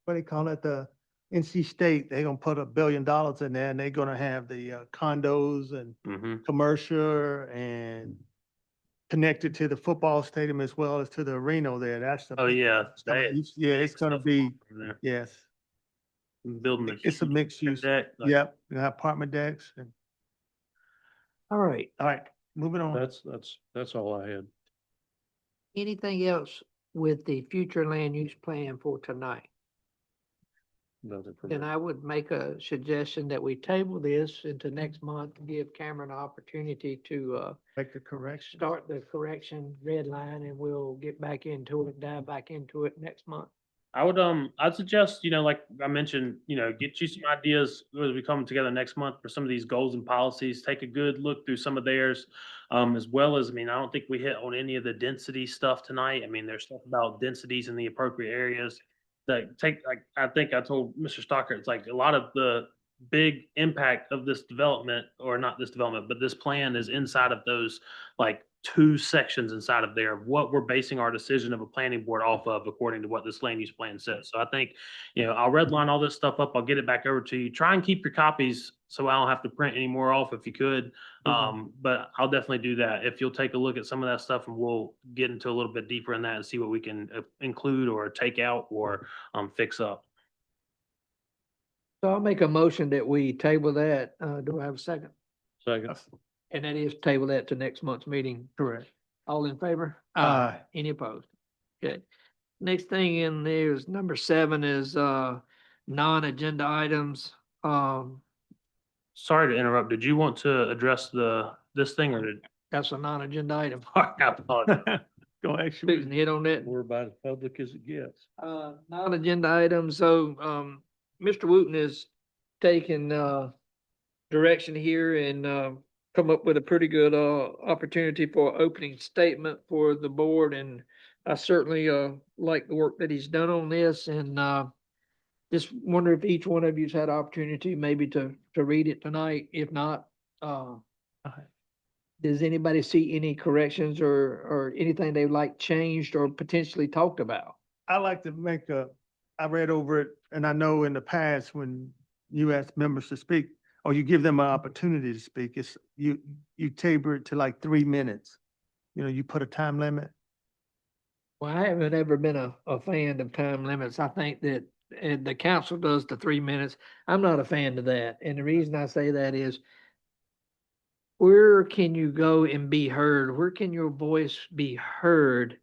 what do they call it, the NC State, they're gonna put $1 billion in there and they're gonna have the condos and Hmm. commercial and connected to the football stadium as well as to the arena there. That's the. Oh, yeah. Yeah, it's gonna be, There. yes, Building the. it's a huge mixed use. deck, like- Yep, you got apartment decks and, All right. all right, moving on. That's all I had. Anything else with the future land use plan for tonight? Nothing from Then me. I would make a suggestion that we table this into next month, to give Cameron an opportunity to Make the correction. start the correction red line, and we'll get back into it, dive back into it next month. I'd suggest, like I mentioned, get you some ideas as we come together next month for some of these goals and policies. Take a good look through some of theirs, as well as, I don't think we hit on any of the density stuff tonight. There's stuff about densities in the appropriate areas that like, I think I told Mr. Stocker, it's like a lot of the big impact of this development, or not this development, but this plan is inside of those, like, two sections inside of there of what we're basing our decision of a planning board off of, according to what this land use plan says. So I think, I'll redline all this stuff up. I'll get it back over to you. Try and keep your copies so I don't have to print any more off if you could. But I'll definitely do that. If you'll take a look at some of that stuff, and we'll get into a little bit deeper in that and see what we can include or take out or fix up. So I'll make a motion that we table that. Do I have a second? Second. And that is table that to next month's meeting. Correct. All in favor? Aye. Any opposed? Okay. Next thing in there is number 7 is non-agenda items. Sorry to interrupt. Did you want to address this thing, or did? That's a non-agenda item. I apologize. Go ahead. Fixing to hit on that. We're about as public as it gets. Non-agenda items, so, Mr. Wooten is taking, direction here and, come up with a pretty good, opportunity for opening statement for the board, and I certainly, like the work that he's done on this, and, just wonder if each one of you's had opportunity maybe to read it tonight. If not, does anybody see any corrections or anything they'd like changed or potentially talked about? I like to I read over it, and I know in the past when you ask members to speak, or you give them an opportunity to speak, it's, you taper it to like 3 minutes. You put a time limit. Well, I haven't ever been a fan of time limits. I think that the council does the 3 minutes. I'm not a fan of that. And the reason I say that is, where can you go and be heard? Where can your voice be heard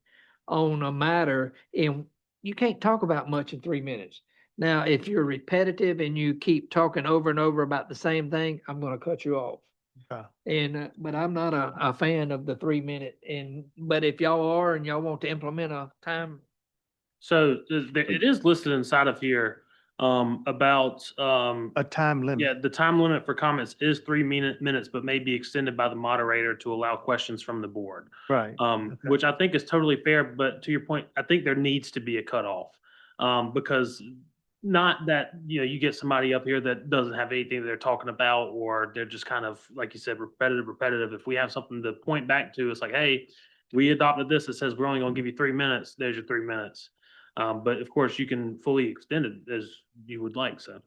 on a matter? And you can't talk about much in 3 minutes. Now, if you're repetitive and you keep talking over and over about the same thing, I'm gonna cut you off. Okay. And, but I'm not a fan of the 3 minute, but if y'all are and y'all want to implement a time, So it is listed inside of here, about, A time limit. yeah, the time limit for comments is 3 minutes, but may be extended by the moderator to allow questions from the board. Right. Okay. Which I think is totally fair, but to your point, I think there needs to be a cutoff. Because not that, you get somebody up here that doesn't have anything that they're talking about, or they're just kind of, like you said, repetitive. If we have something to point back to, it's like, hey, we adopted this. It says we're only gonna give you 3 minutes. There's your 3 minutes. But of course, you can fully extend it as you would like, so.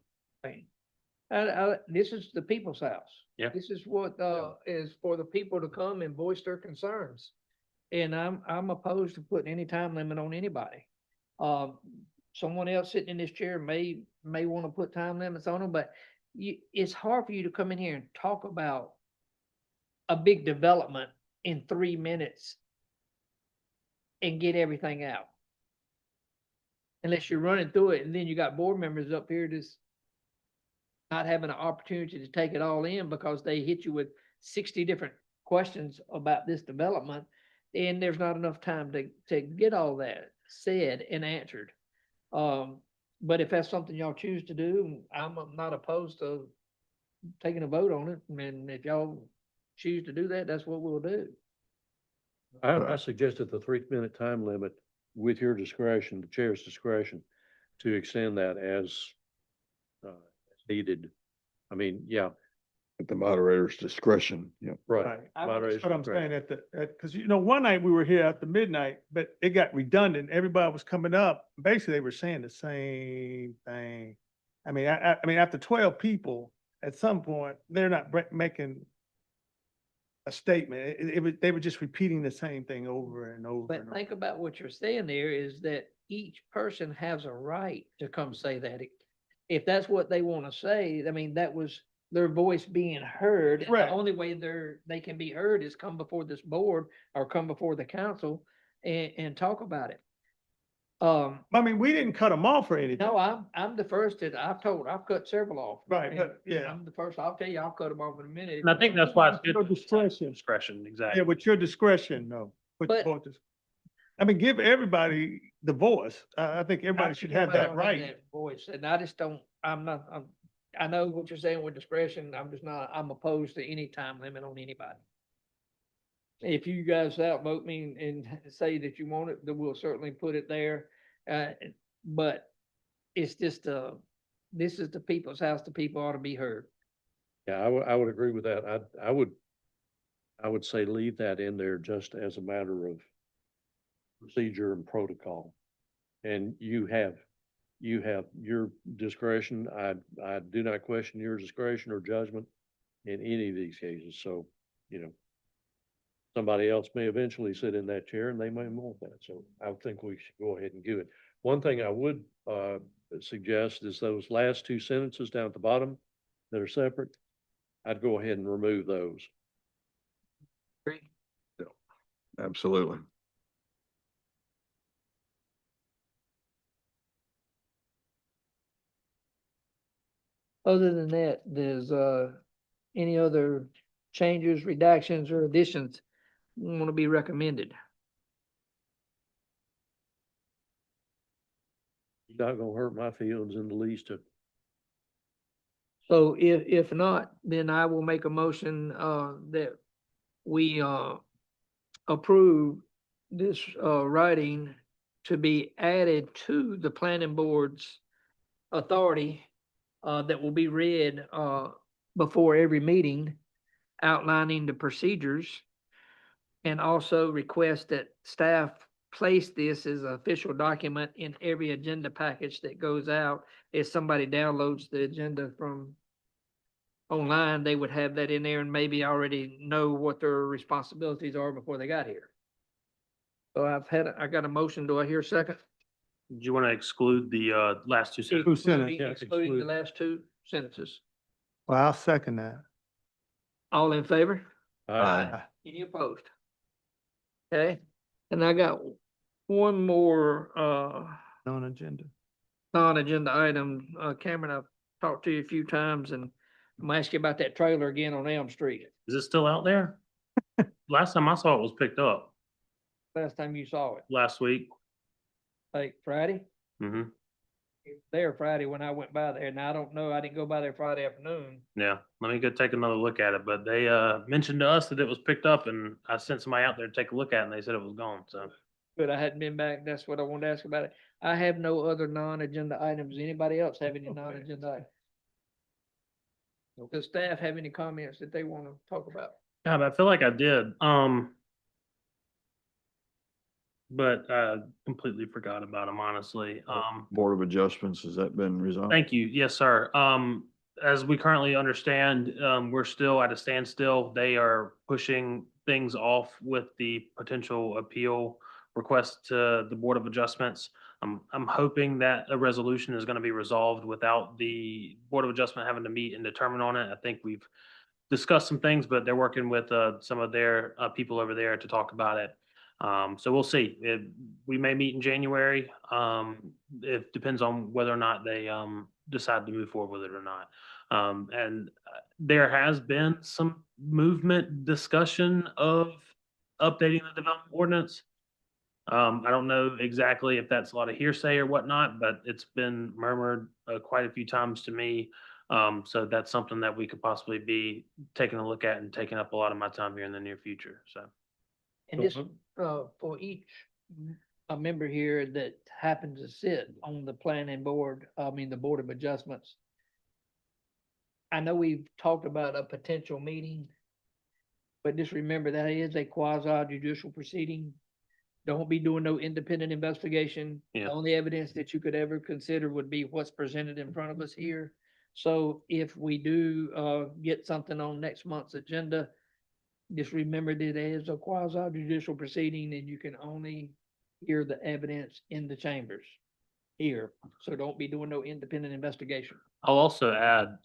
this is the people's house. Yeah. This is what, is for the people to come and voice their concerns. And I'm opposed to putting any time limit on anybody. Someone else sitting in this chair may want to put time limits on them, but it's hard for you to come in here and talk about a big development in 3 minutes and get everything out. Unless you're running through it, and then you got board members up here just not having an opportunity to take it all in because they hit you with 60 different questions about this development, and there's not enough time to get all that said and answered. But if that's something y'all choose to do, I'm not opposed to taking a vote on it, and if y'all choose to do that, that's what we'll do. I suggested the 3 minute time limit with your discretion, the chair's discretion, to extend that as needed. I mean, yeah, At the moderator's discretion, yeah. right. I would- Moderator's That's what I'm discretion. saying cause one night we were here after midnight, but it got redundant. Everybody was coming up. Basically, they were saying the same thing. I mean, I mean, after 12 people, at some point, they're not making a statement. They were just repeating the same thing over and over. But and over. think about what you're saying there is that each person has a right to come say that. If that's what they want to say, I mean, that was their voice being heard. and Right. The only way they can be heard is come before this board or come before the council and talk about it. I mean, we didn't cut them off or anything. No, I'm the first that I've cut several off. Right, and but, yeah. I'm the first, I'll tell you, I'll cut them off in a minute. And I think that's why it's good. Your to have discretion. Discretion, Yeah, exactly. with your discretion, no. With But- your I mean, give everybody the voice. I think everybody should have that right. Voice, and I just don't, I know what you're saying with discretion, I'm opposed to any time limit on anybody. If you guys outvote me and say that you want it, then we'll certainly put it there, but it's just, this is the people's house, the people ought to be heard. Yeah, I would agree with that. I would say leave that in there just as a matter of procedure and protocol. And you have your discretion. I do not question your discretion or judgment in any of these cases. So, somebody else may eventually sit in that chair and they may want that. So I think we should go ahead and do it. One thing I would suggest is those last two sentences down at the bottom that are separate. I'd go ahead and remove those. Absolutely. Other than that, there's, any other changes, redactions, or additions want to be recommended? Not gonna hurt my feelings in the least to So if not, then I will make a motion, that we, approve this, writing to be added to the planning board's authority, that will be read, before every meeting, outlining the procedures. And also request that staff place this as an official document in every agenda package that goes out. If somebody downloads the agenda from online, they would have that in there and maybe already know what their responsibilities are before they got here. So I got a motion. Do I hear a second? Do you want to exclude the last two sentences? Two sentences. yeah, Excluding the exclude. last two sentences. Well, I'll second that. All in favor? Aye. Any opposed? Okay, and I got one more, Non-agenda. non-agenda item. Cameron, I've talked to you a few times and I'm gonna ask you about that trailer again on Elm Street. Is it still out there? Last time I saw it was picked up Last time you saw it, last week. like Friday? Hmm. It was there Friday when I went by there. Now, I don't know, I didn't go by there Friday afternoon. Yeah, let me go take another look at it, but they mentioned to us that it was picked up and I sent somebody out there to take a look at it and they said it was gone, so. But I hadn't been back. That's what I wanted to ask about it. I have no other non-agenda items. Anybody else have any non-agenda items? Does staff have any comments that they want to talk about? God, I feel like I did. But I completely forgot about them, honestly. Board of Adjustments, has that been resolved? Thank you. Yes, sir. As we currently understand, we're still at a standstill. They are pushing things off with the potential appeal request to the Board of Adjustments. I'm hoping that a resolution is going to be resolved without the Board of Adjustment having to meet and determine on it. I think we've discussed some things, but they're working with some of their people over there to talk about it. So we'll see. We may meet in January. It depends on whether or not they decide to move forward with it or not. And there has been some movement discussion of updating the development ordinance. I don't know exactly if that's a lot of hearsay or whatnot, but it's been murmured quite a few times to me. So that's something that we could possibly be taking a look at and taking up a lot of my time here in the near future. So. And this, for each a member here that happens to sit on the planning board, the Board of Adjustments. I know we've talked about a potential meeting, but just remember that is a quasi judicial proceeding. Don't be doing no independent investigation. Yeah. The only evidence that you could ever consider would be what's presented in front of us here. So if we do, get something on next month's agenda, just remember that it is a quasi judicial proceeding and you can only hear the evidence in the chambers here. So don't be doing no independent investigation. I'll also add,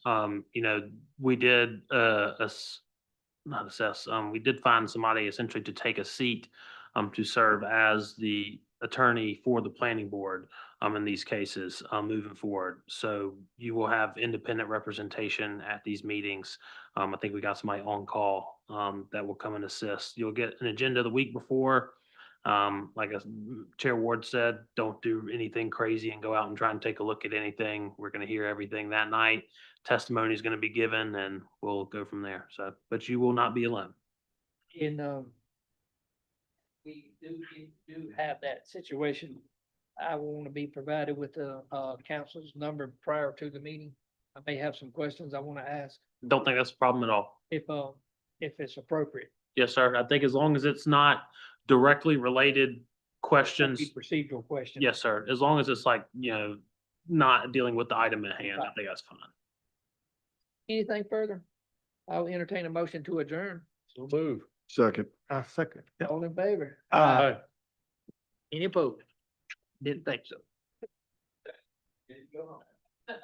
we did, not assess, we did find somebody essentially to take a seat, to serve as the attorney for the planning board, in these cases, moving forward. So you will have independent representation at these meetings. I think we got somebody on call, that will come and assist. You'll get an agenda the week before. Like Chair Ward said, don't do anything crazy and go out and try and take a look at anything. We're gonna hear everything that night. Testimony is gonna be given and we'll go from there. So, but you will not be alone. In, we do have that situation. I want to be provided with the, council's number prior to the meeting. I may have some questions I want to ask Don't think that's a problem at all. if it's appropriate. Yes, sir. I think as long as it's not directly related Be questions, Procedural questions. yes, sir. As long as it's like, not dealing with the item at hand, I think that's fine. Anything further? I'll entertain a motion to adjourn. So move. Second. Second. Yeah. All in favor? Aye. Any opposed? Didn't think so. Go on.